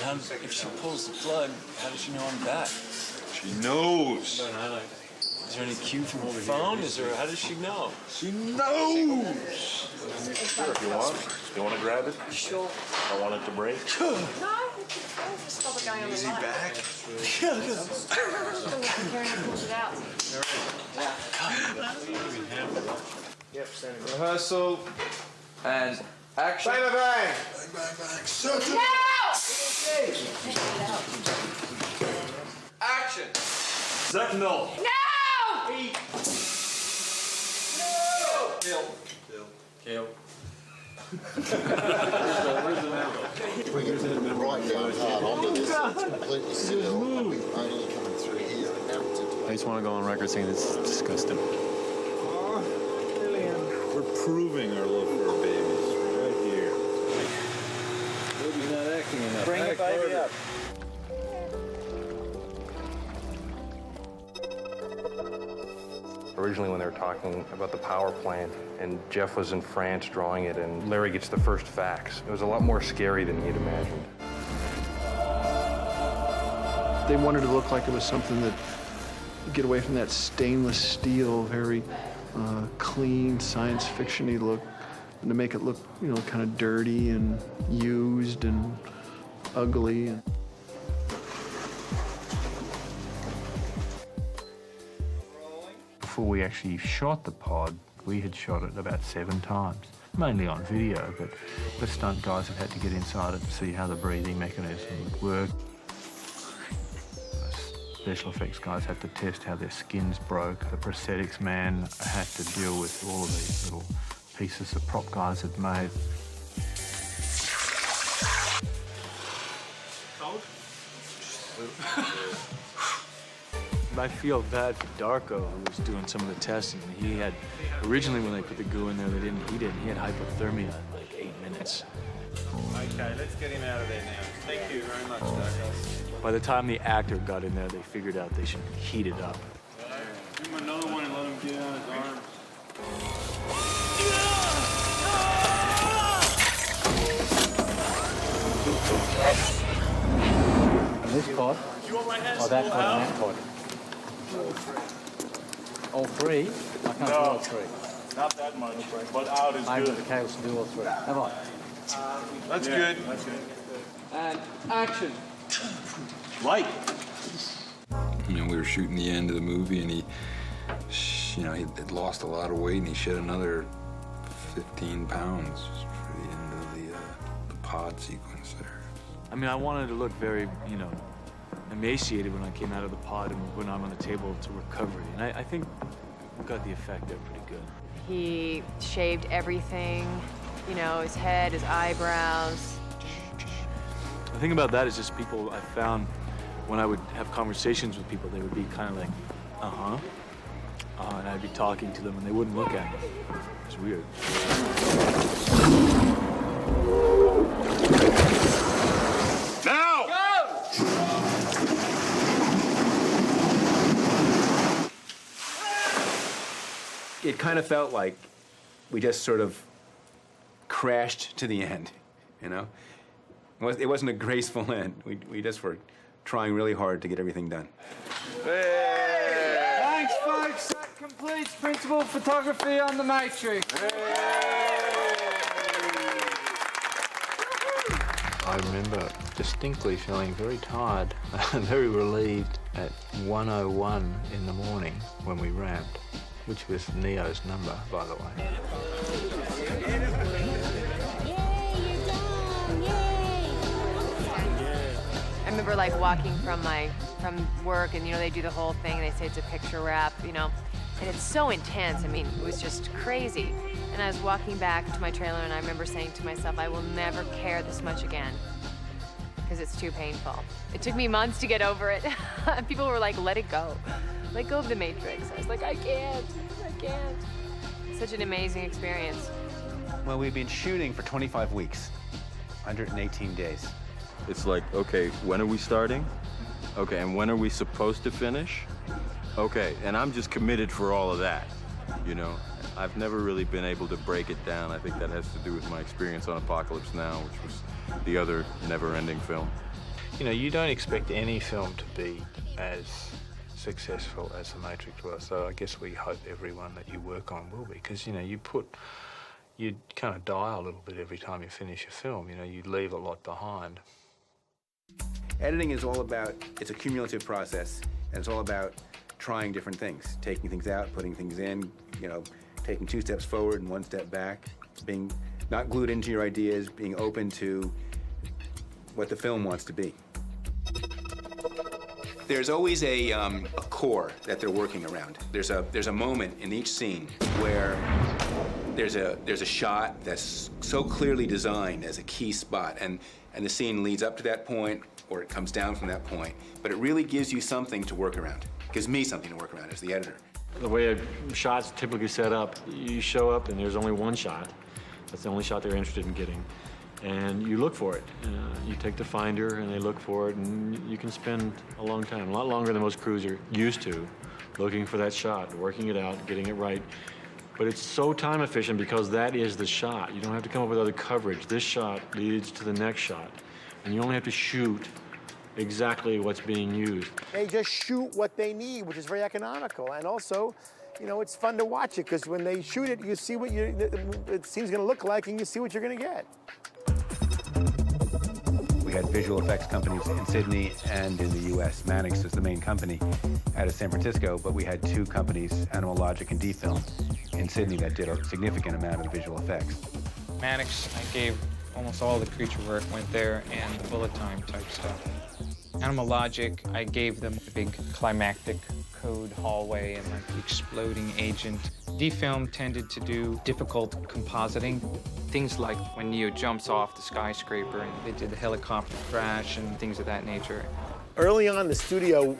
How, if she pulls the plug, how does she know I'm back? She knows. Is there any cue from her phone? Is there? How does she know? She knows. Sure, if you want. You want to grab it? Sure. I want it to break. No, just stop it going on the line. back? Carrie-Anne pulls it out. Rehearsal and action. Bang, bang, bang. Bang, bang, bang. Shut No! Action. Sentinel. No! Kill. Right down hard onto this. It's completely still. And we've only coming through here and now it's into I just want to go on record saying it's disgusting. We're proving our love for our babies right here. Baby's not acting enough. Bring the baby up. Originally, when they were talking about the power plant, and Jeff was in France drawing it, and Larry gets the first fax, it was a lot more scary than he'd imagined. They wanted to look like it was something that get away from that stainless steel, very clean, science fiction-y look, and to make it look, you know, kind of dirty and used and ugly. Before we actually shot the pod, we had shot it about 7 times. mainly on video, but the stunt guys have had to get inside it to see how the breathing mechanism would work. The special effects guys had to test how their skins broke. The prosthetics man had to deal with all of these little pieces that prop guys had made. I feel bad for Darko, who was doing some of the testing. He had, originally when they put the goo in there, they didn't heat it. He had hypothermia in like 8 minutes. Okay, let's get him out of there now. Thank you very much, Darko. By the time the actor got in there, they figured out they should heat it up. Give him another one and let him get on his arm. And this cord, or that cord and that cord. All three? I can't do all three. Not that much, but out is I haven't good. got the cables to do all three. Have I? That's good. That's good. And action. Light. You know, we were shooting the end of the movie, and he had lost a lot of weight, and he shed another 15 pounds for the end of the pod sequence there. I mean, I wanted to look very, emaciated when I came out of the pod and when I'm on the table to recovery. And I think we got the effect there pretty good. He shaved everything, his head, his eyebrows. The thing about that is just people I found when I would have conversations with people, they would be kind of like, and I'd be talking to them and they wouldn't look at me. It was weird. Now! It kind of felt like we just sort of crashed to the end, It wasn't a graceful end. We just were trying really hard to get everything done. Thanks, folks. That completes principal photography on The Matrix. I remember distinctly feeling very tired and very relieved at 1:01 in the morning when we ramped, which was Neo's number, by the way. I remember walking from work and they do the whole thing and they say it's a picture wrap, and it's so intense. I mean, it was just crazy. And I was walking back to my trailer and I remember saying to myself, I will never care this much again because it's too painful. It took me months to get over it. People were like, let it go. Let go of the Matrix. I was like, I can't. Such an amazing experience. Well, we've been shooting for 25 weeks, 118 days. It's like, okay, when are we starting? Okay, and when are we supposed to finish? Okay, and I'm just committed for all of that, I've never really been able to break it down. I think that has to do with my experience on Apocalypse Now, which was the other never-ending film. You don't expect any film to be as successful as The Matrix was, so I guess we hope everyone that you work on will be, because, you kind of die a little bit every time you finish a film, you leave a lot behind. Editing is all about, it's a cumulative process, and it's all about trying different things, taking things out, putting things in, taking 2 steps forward and 1 step back, being not glued into your ideas, being open to what the film wants to be. There's always a core that they're working around. There's a moment in each scene where there's a shot that's so clearly designed as a key spot, and the scene leads up to that point, or it comes down from that point, but it really gives you something to work around. It gives me something to work around as the editor. The way a shot's typically set up, you show up and there's only one shot. That's the only shot they're interested in getting. And you look for it. You take the finder and they look for it, and you can spend a long time, a lot longer than most crews are used to, looking for that shot, working it out, getting it right. But it's so time efficient because that is the shot. You don't have to come up with other coverage. This shot leads to the next shot. And you only have to shoot exactly what's being used. They just shoot what they need, which is very economical. And also, it's fun to watch it because when they shoot it, you see what the scene's going to look like, and you see what you're going to get. We had visual effects companies in Sydney and in the U.S. Mannix is the main company out of San Francisco, but we had 2 companies, Animal Logic and D-Film, in Sydney that did a significant amount of the visual effects. Mannix, I gave almost all the creature work went there, and the bullet time type stuff. Animal Logic, I gave them a big climactic code hallway and like the exploding agent. D-Film tended to do difficult compositing. Things like when Neo jumps off the skyscraper and they did the helicopter crash and things of that nature. Early on, the studio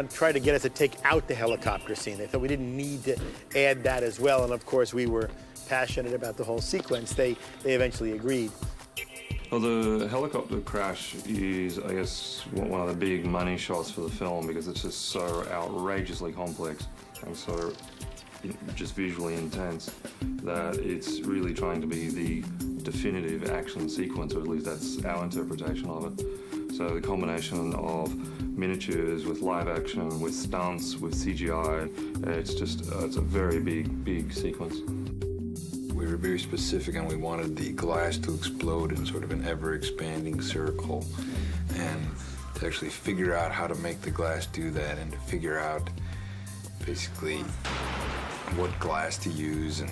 tried to get us to take out the helicopter scene. They thought we didn't need to add that as well, and of course we were passionate about the whole sequence. They eventually agreed. Well, the helicopter crash is, I guess, one of the big money shots for the film because it's just so outrageously complex and so just visually intense that it's really trying to be the definitive action sequence, or at least that's our interpretation of it. So the combination of miniatures with live action, with stunts, with CGI, it's a very big sequence. We were very specific and we wanted the glass to explode in sort of an ever-expanding circle, and to actually figure out how to make the glass do that and to figure out basically what glass to use and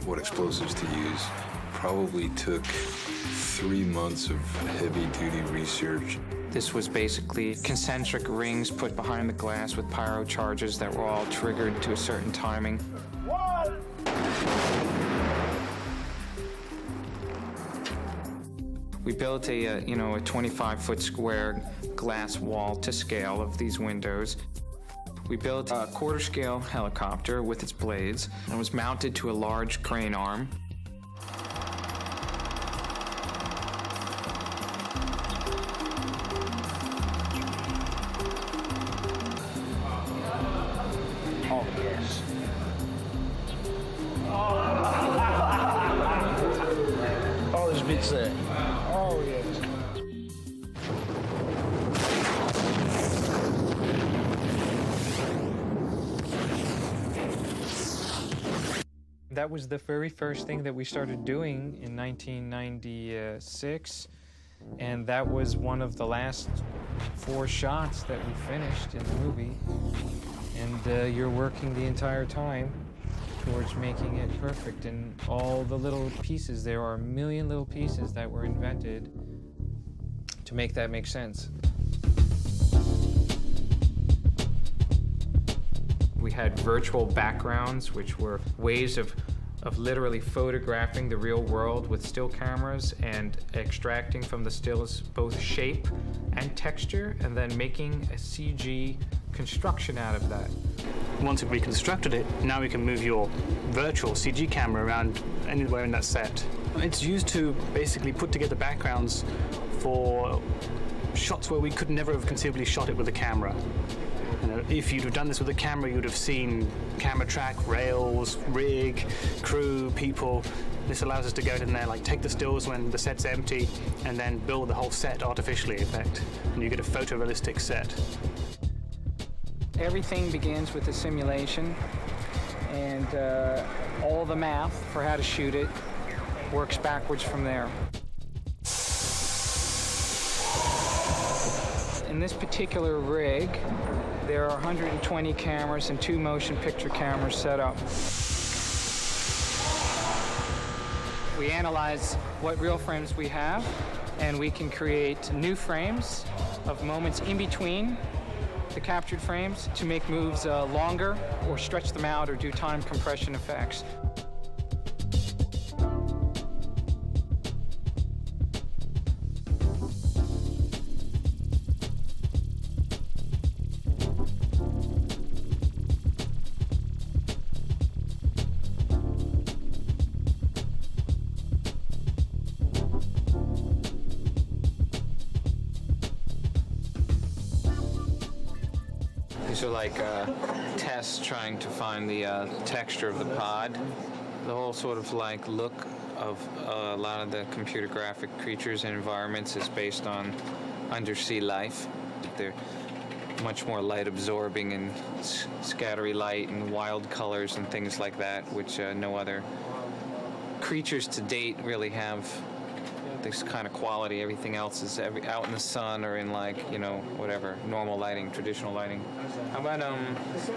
what explosives to use probably took 3 months of heavy-duty research. This was basically concentric rings put behind the glass with pyro charges that were all triggered to a certain timing. We built a 25-foot square glass wall to scale of these windows. We built a quarter-scale helicopter with its blades and was mounted to a large crane arm. Oh, yes. Oh, there's bits there. Oh, yes. That was the very first thing that we started doing in 1996, and that was one of the last 4 shots that we finished in the movie. And you're working the entire time towards making it perfect, and all the little pieces, there are a million little pieces that were invented to make that make sense. We had virtual backgrounds, which were ways of literally photographing the real world with still cameras and extracting from the stills both shape and texture, and then making a CG construction out of that. Once we've reconstructed it, now we can move your virtual CG camera around anywhere in that set. It's used to basically put together backgrounds for shots where we could never have conceivably shot it with a camera. You know, if you'd have done this with a camera, you'd have seen camera track, rails, rig, crew, people. This allows us to go in there, like take the stills when the set's empty, and then build the whole set artificially, in fact. And you get a photorealistic set. Everything begins with a simulation, and all the math for how to shoot it works backwards from there. In this particular rig, there are 120 cameras and 2 motion picture cameras set up. We analyze what real frames we have, and we can create new frames of moments in between the captured frames to make moves longer or stretch them out or do time compression effects. These are like tests trying to find the texture of the pod. The whole sort of like look of a lot of the computer graphic creatures and environments is based on undersea life. They're much more light absorbing and scattery light and wild colors and things like that, which no other creatures to date really have this kind of quality. Everything else is out in the sun or in like, whatever, normal lighting, traditional lighting. How about,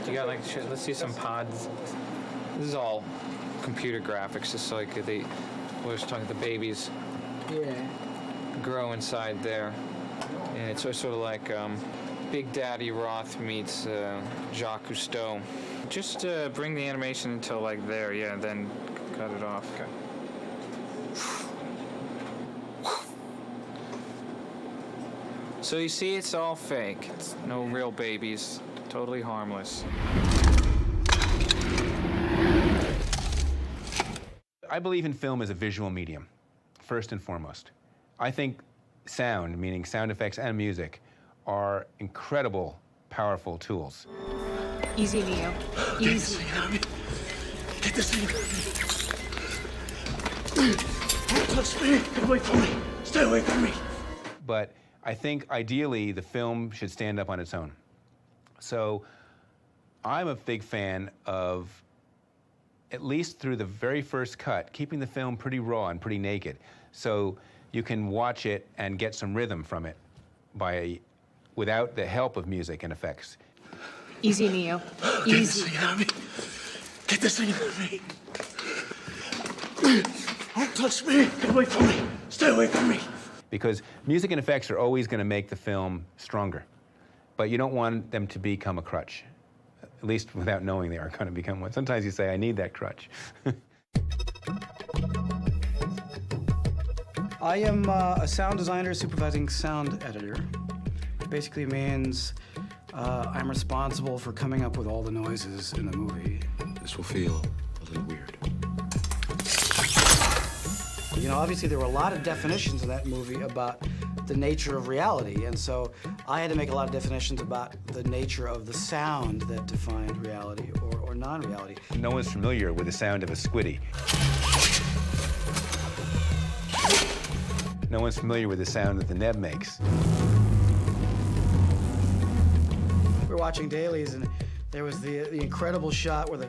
you got like, let's see some pods. This is all computer graphics. It's like the we were talking the babies grow inside there. And it's sort of like Big Daddy Roth meets Jacques Cousteau. Just bring the animation until like there, yeah, then cut it off. Okay. So you see, it's all fake. It's no real babies. Totally harmless. I believe in film as a visual medium, first and foremost. I think sound, meaning sound effects and music, are incredible, powerful tools. Easy, Neo. Easy. Get this thing out of me. Don't touch me. Get away from me. Stay away from me. But I think ideally the film should stand up on its own. So I'm a big fan of, at least through the very first cut, keeping the film pretty raw and pretty naked, so you can watch it and get some rhythm from it without the help of music and effects. Easy, Neo. Get this thing out of me. Get this thing out of me. Don't touch me. Get away from me. Stay away from me. Because music and effects are always going to make the film stronger, but you don't want them to become a crutch, at least without knowing they are going to become one. Sometimes you say, I need that crutch. I am a sound designer supervising sound editor, which basically means I'm responsible for coming up with all the noises in the movie. This will feel a little weird. You know, obviously there were a lot of definitions in that movie about the nature of reality, and so I had to make a lot of definitions about the nature of the sound that defined reality or non-reality. No one's familiar with the sound of a squiddy. No one's familiar with the sound that the neb makes. We were watching dailies, and there was the incredible shot where the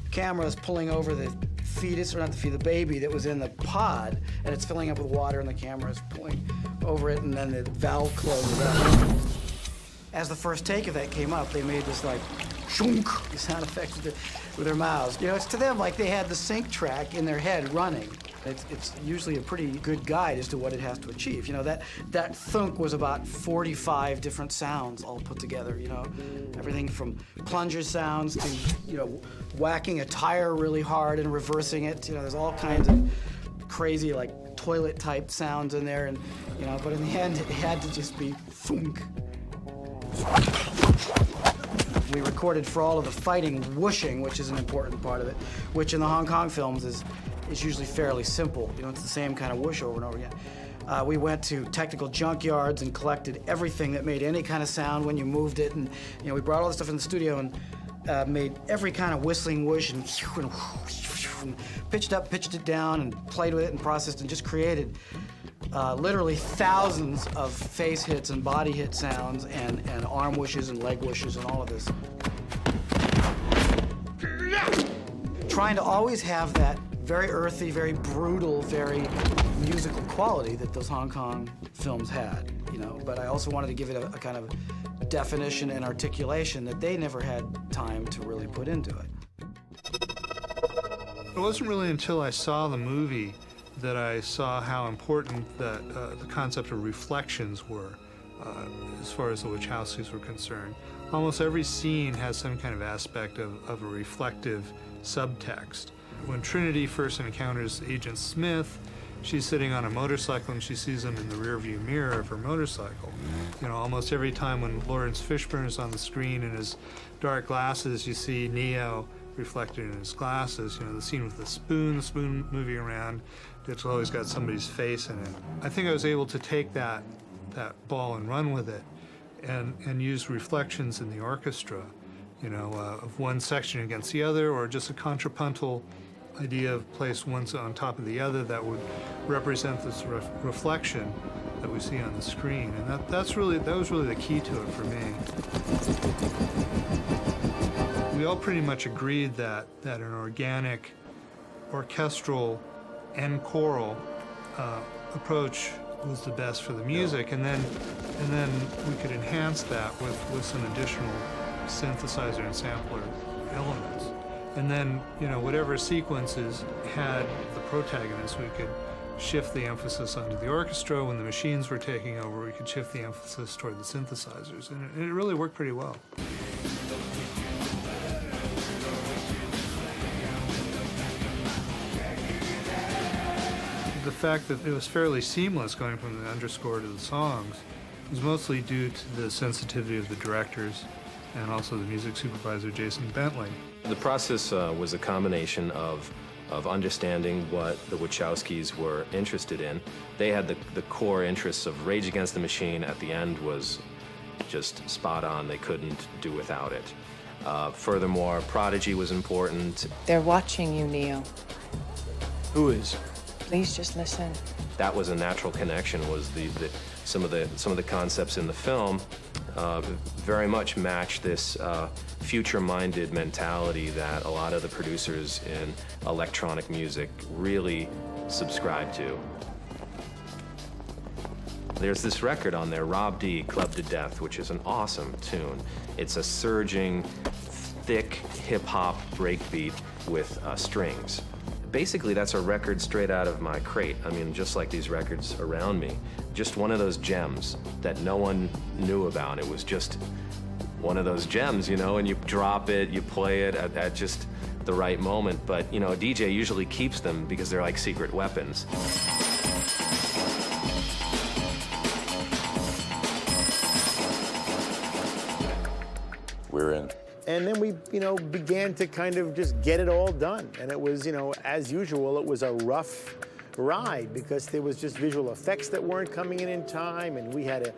camera is pulling over the fetus, or not the fetus, the baby that was in the pod, and it's filling up with water, and the camera is pulling over it, and then the valve closes up. As the first take of that came up, they made this like shunk sound effect with their mouths. You know, it's to them like they had the sync track in their head running. It's usually a pretty good guide as to what it has to achieve. You know, that thunk was about 45 different sounds all put together, you know. Everything from plunger sounds to, you know, whacking a tire really hard and reversing it. You know, there's all kinds of crazy, like, toilet-type sounds in there, and, you know, but in the end, it had to just be thunk. We recorded for all of the fighting whooshing, which is an important part of it, which in the Hong Kong films is usually fairly simple. You know, it's the same kind of whoosh over and over again. We went to technical junkyards and collected everything that made any kind of sound when you moved it, and you know, we brought all this stuff in the studio and made every kind of whistling whoosh and pitched up, pitched it down, and played with it and processed and just created literally thousands of face hits and body hit sounds and arm whooshes and leg whooshes and all of this. Trying to always have that very earthy, very brutal, very musical quality that those Hong Kong films had, you know, but I also wanted to give it a kind of definition and articulation that they never had time to really put into it. It wasn't really until I saw the movie that I saw how important the concept of reflections were as far as the Wachowskis were concerned. Almost every scene has some kind of aspect of a reflective subtext. When Trinity first encounters Agent Smith, she's sitting on a motorcycle and she sees him in the rearview mirror of her motorcycle. You know, almost every time when Laurence Fishburne is on the screen in his dark glasses, you see Neo reflected in his glasses. You know, the scene with the spoon moving around, it's always got somebody's face in it. I think I was able to take that ball and run with it and use reflections in the orchestra, you know, of one section against the other, or just a contrapuntal idea of place one on top of the other that would represent this reflection that we see on the screen. And that was really the key to it for me. We all pretty much agreed that an organic, orchestral, and choral approach was the best for the music, and then we could enhance that with some additional synthesizer and sampler elements. And then, whatever sequences had the protagonist, we could shift the emphasis onto the orchestra. When the machines were taking over, we could shift the emphasis toward the synthesizers. And it really worked pretty well. The fact that it was fairly seamless going from the underscore to the songs was mostly due to the sensitivity of the directors and also the music supervisor, Jason Bentley. The process was a combination of understanding what the Wachowskis were interested in. They had the core interests of Rage Against the Machine at the end was just spot on. They couldn't do without it. Furthermore, Prodigy was important. They're watching you, Neo. Who is? Please just listen. That was a natural connection, was some of the concepts in the film very much match this future-minded mentality that a lot of the producers in electronic music really subscribe to. There's this record on there, Rob D, Club to Death, which is an awesome tune. It's a surging, thick hip-hop breakbeat with strings. Basically, that's a record straight out of my crate. I mean, just like these records around me. Just one of those gems that no one knew about. It was just one of those gems, and you drop it, you play it at just the right moment. But, a DJ usually keeps them because they're like secret weapons. We're in. And then we, began to kind of just get it all done. And it was, as usual, it was a rough ride because there was just visual effects that weren't coming in time, and we had to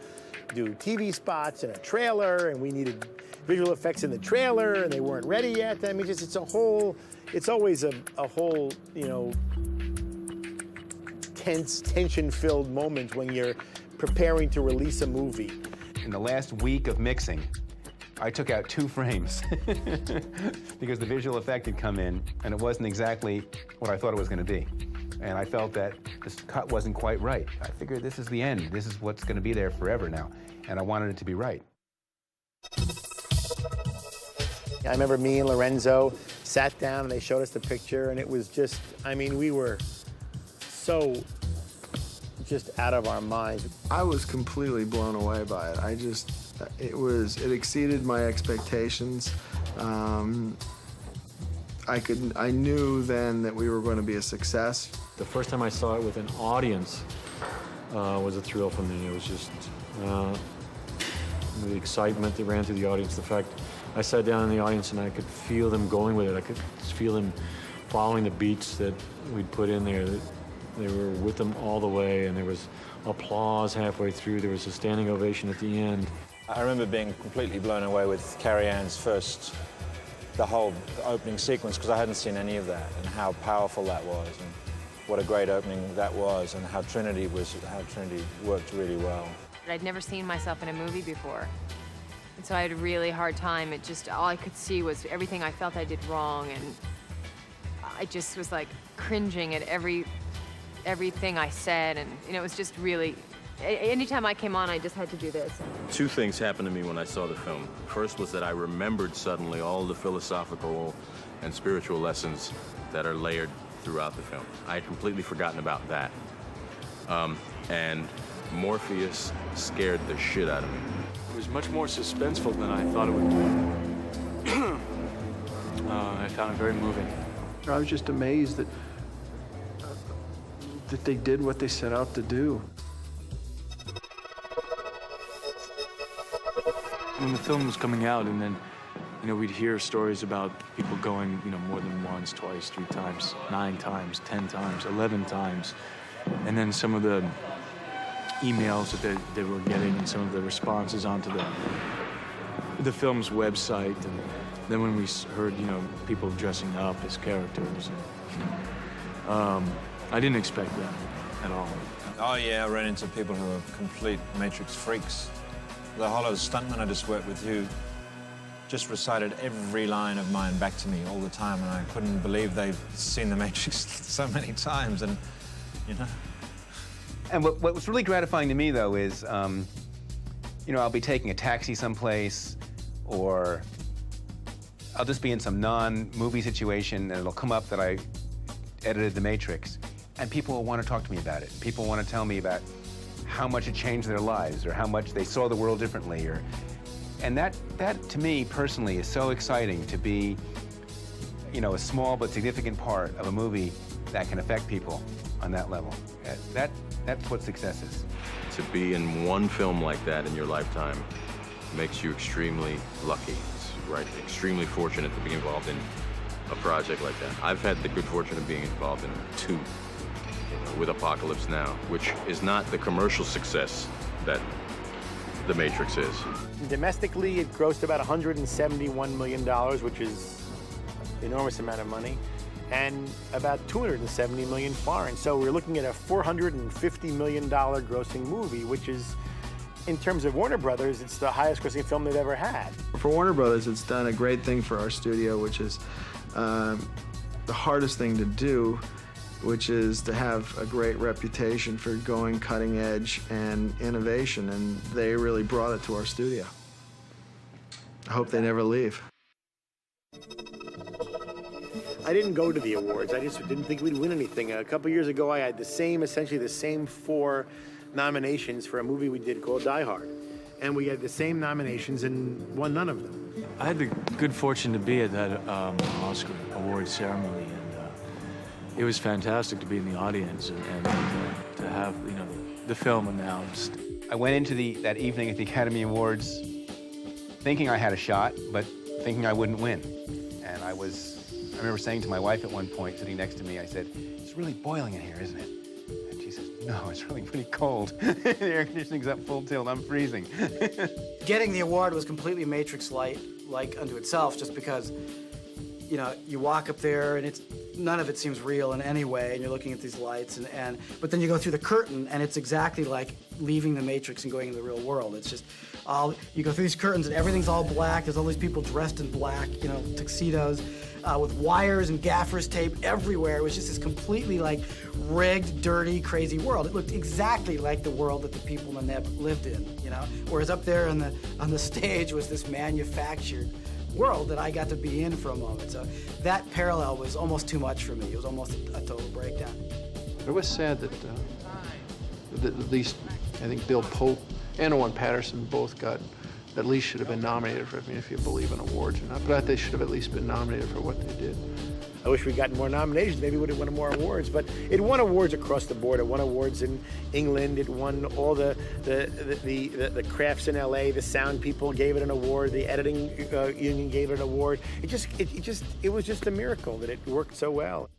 do TV spots and a trailer, and we needed visual effects in the trailer, and they weren't ready yet. I mean, it's always a whole, tense, tension-filled moment when you're preparing to release a movie. In the last week of mixing, I took out 2 frames because the visual effect had come in and it wasn't exactly what I thought it was going to be. And I felt that this cut wasn't quite right. I figured this is the end. This is what's going to be there forever now. And I wanted it to be right. I remember me and Lorenzo sat down and they showed us the picture, and it was just, we were so just out of our minds. I was completely blown away by it. It exceeded my expectations. I knew then that we were going to be a success. The first time I saw it with an audience was a thrill for me. It was just the excitement that ran through the audience, the fact I sat down in the audience and I could feel them going with it. I could feel them following the beats that we'd put in there. They were with them all the way, and there was applause halfway through. There was a standing ovation at the end. I remember being completely blown away with Carrie-Anne's the whole opening sequence, because I hadn't seen any of that, and how powerful that was, and what a great opening that was, and how Trinity worked really well. I'd never seen myself in a movie before, and so I had a really hard time. All I could see was everything I felt I did wrong, and I just was like cringing at everything I said, and it was just really, anytime I came on, I just had to do this. 2 things happened to me when I saw the film. First was that I remembered suddenly all the philosophical and spiritual lessons that are layered throughout the film. I had completely forgotten about that. And Morpheus scared the shit out of me. It was much more suspenseful than I thought it would be. I found it very moving. I was just amazed that they did what they set out to do. When the film was coming out, and then, we'd hear stories about people going, more than once, twice, 3 times, 9 times, 10 times, 11 times. And then some of the emails that they were getting and some of the responses onto the film's website. And then when we heard, people dressing up as characters, I didn't expect that at all. Oh yeah, I ran into people who are complete Matrix freaks. The Hollow stuntman I just worked with, who just recited every line of mine back to me all the time, and I couldn't believe they've seen The Matrix so many times, and, And what was really gratifying to me, though, is, I'll be taking a taxi someplace, or I'll just be in some non-movie situation, and it'll come up that I edited The Matrix, and people will want to talk to me about it. People want to tell me about how much it changed their lives, or how much they saw the world differently, and that to me personally is so exciting, to be, you know, a small but significant part of a movie that can affect people on that level. That's what success is. To be in one film like that in your lifetime makes you extremely lucky. Right, extremely fortunate to be involved in a project like that. I've had the good fortune of being involved in 2, with Apocalypse Now, which is not the commercial success that The Matrix is. Domestically, it grossed about $171 million, which is an enormous amount of money, and about $270 million foreign. So we're looking at a $450 million grossing movie, which is, in terms of Warner Brothers, it's the highest grossing film they've ever had. For Warner Brothers, it's done a great thing for our studio, which is the hardest thing to do, which is to have a great reputation for going cutting edge and innovation, and they really brought it to our studio. I hope they never leave. I didn't go to the awards. I just didn't think we'd win anything. A couple years ago, I had essentially the same 4 nominations for a movie we did called Die Hard. And we had the same nominations and won none of them. I had the good fortune to be at that Oscar award ceremony, and it was fantastic to be in the audience and to have, you know, the film announced. I went into that evening at the Academy Awards thinking I had a shot, but thinking I wouldn't win. And I remember saying to my wife at one point, sitting next to me, I said, "It's really boiling in here, isn't it?" And she said, "No, it's really pretty cold. The air conditioning's up full tilt, I'm freezing." Getting the award was completely Matrix-like unto itself, just because, you know, you walk up there and none of it seems real in any way, and you're looking at these lights, but then you go through the curtain, and it's exactly like leaving the Matrix and going into the real world. It's just you go through these curtains, and everything's all black. There's all these people dressed in black, you know, tuxedos, with wires and gaffer's tape everywhere. It was just this completely, like, rigged, dirty, crazy world. It looked exactly like the world that the people in the Neb lived in, you know? Whereas up there on the stage was this manufactured world that I got to be in for a moment. So that parallel was almost too much for me. It was almost a total breakdown. It was sad that at least I think Bill Pope and Owen Patterson both at least should have been nominated for, I mean, if you believe in awards or not, but I think they should have at least been nominated for what they did. I wish we'd gotten more nominations. Maybe we would have won more awards, but it won awards across the board. It won awards in England. It won all the crafts in LA. The sound people gave it an award. The editing union gave it an award. It was just a miracle that it worked so well.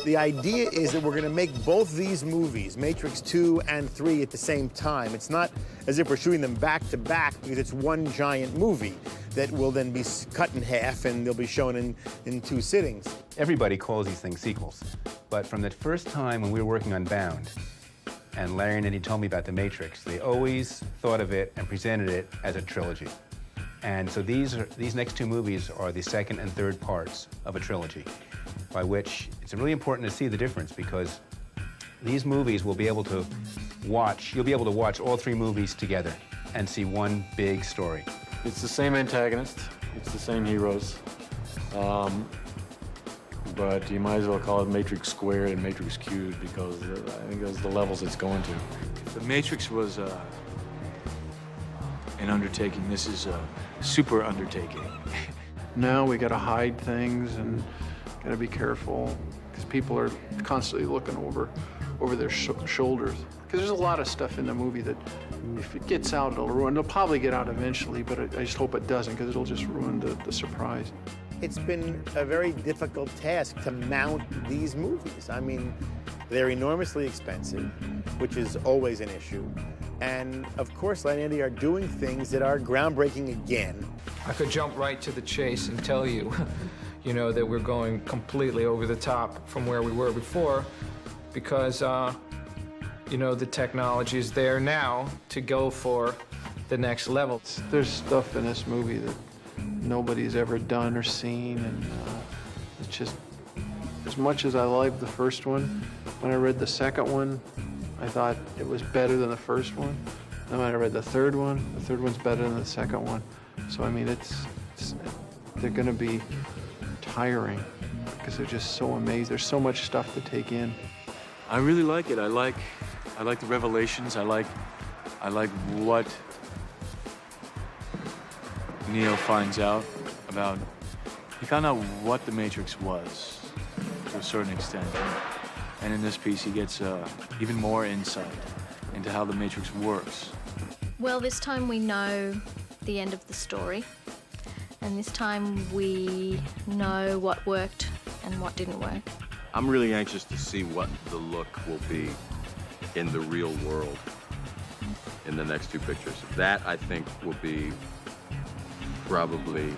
The idea is that we're going to make both these movies, Matrix 2 and 3, at the same time. It's not as if we're shooting them back to back, because it's one giant movie that will then be cut in half and they'll be shown in 2 sittings. Everybody calls these things sequels, but from the first time when we were working on Bound, and Larry and Eddie told me about The Matrix, they always thought of it and presented it as a trilogy. And so these next 2 movies are the second and third parts of a trilogy, by which it's really important to see the difference, because these movies will be able to watch, you'll be able to watch all 3 movies together and see one big story. It's the same antagonist, it's the same heroes, but you might as well call it Matrix Squared and Matrix Cubed, because I think those are the levels it's going to. The Matrix was an undertaking. This is a super undertaking. Now we got to hide things and got to be careful, because people are constantly looking over their shoulders. Because there's a lot of stuff in the movie that, if it gets out, it'll ruin. It'll probably get out eventually, but I just hope it doesn't, because it'll just ruin the surprise. It's been a very difficult task to mount these movies. I mean, they're enormously expensive, which is always an issue. And of course, Larry and Andy are doing things that are groundbreaking again. I could jump right to the chase and tell you, you know, that we're going completely over the top from where we were before, because, you know, the technology is there now to go for the next level. There's stuff in this movie that nobody's ever done or seen, and it's just, as much as I liked the first one, when I read the second one, I thought it was better than the first one. And when I read the third one's better than the second one. So I mean, they're going to be tiring because they're just so amazed. There's so much stuff to take in. I really like it. I like the revelations. I like what Neo finds out about. He found out what the Matrix was to a certain extent, and in this piece he gets even more insight into how the Matrix works. Well, this time we know the end of the story, and this time we know what worked and what didn't work. I'm really anxious to see what the look will be in the real world in the next two pictures. That, I think, will be probably,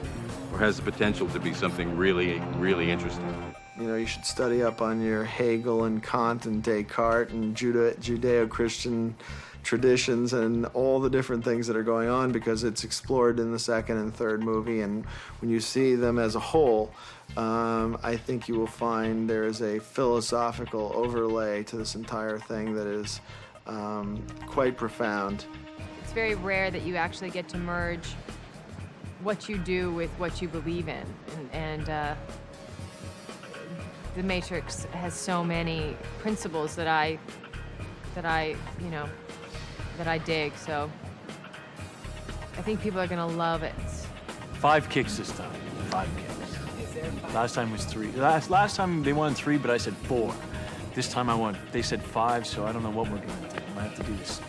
or has the potential to be something really, really interesting. You know, you should study up on your Hegel and Kant and Descartes and Judeo-Christian traditions and all the different things that are going on, because it's explored in the second and third movie, and when you see them as a whole, I think you will find there is a philosophical overlay to this entire thing that is quite profound. It's very rare that you actually get to merge what you do with what you believe in, and the Matrix has so many principles that I dig. So I think people are gonna love it. 5 kicks this time. 5 kicks. Last time was 3. Last time they wanted 3, but I said 4. This time they said 5, so I don't know what we're gonna do. I might have to do this.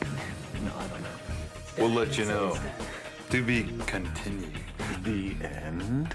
No, I don't know. We'll let you know. To be continued. The end.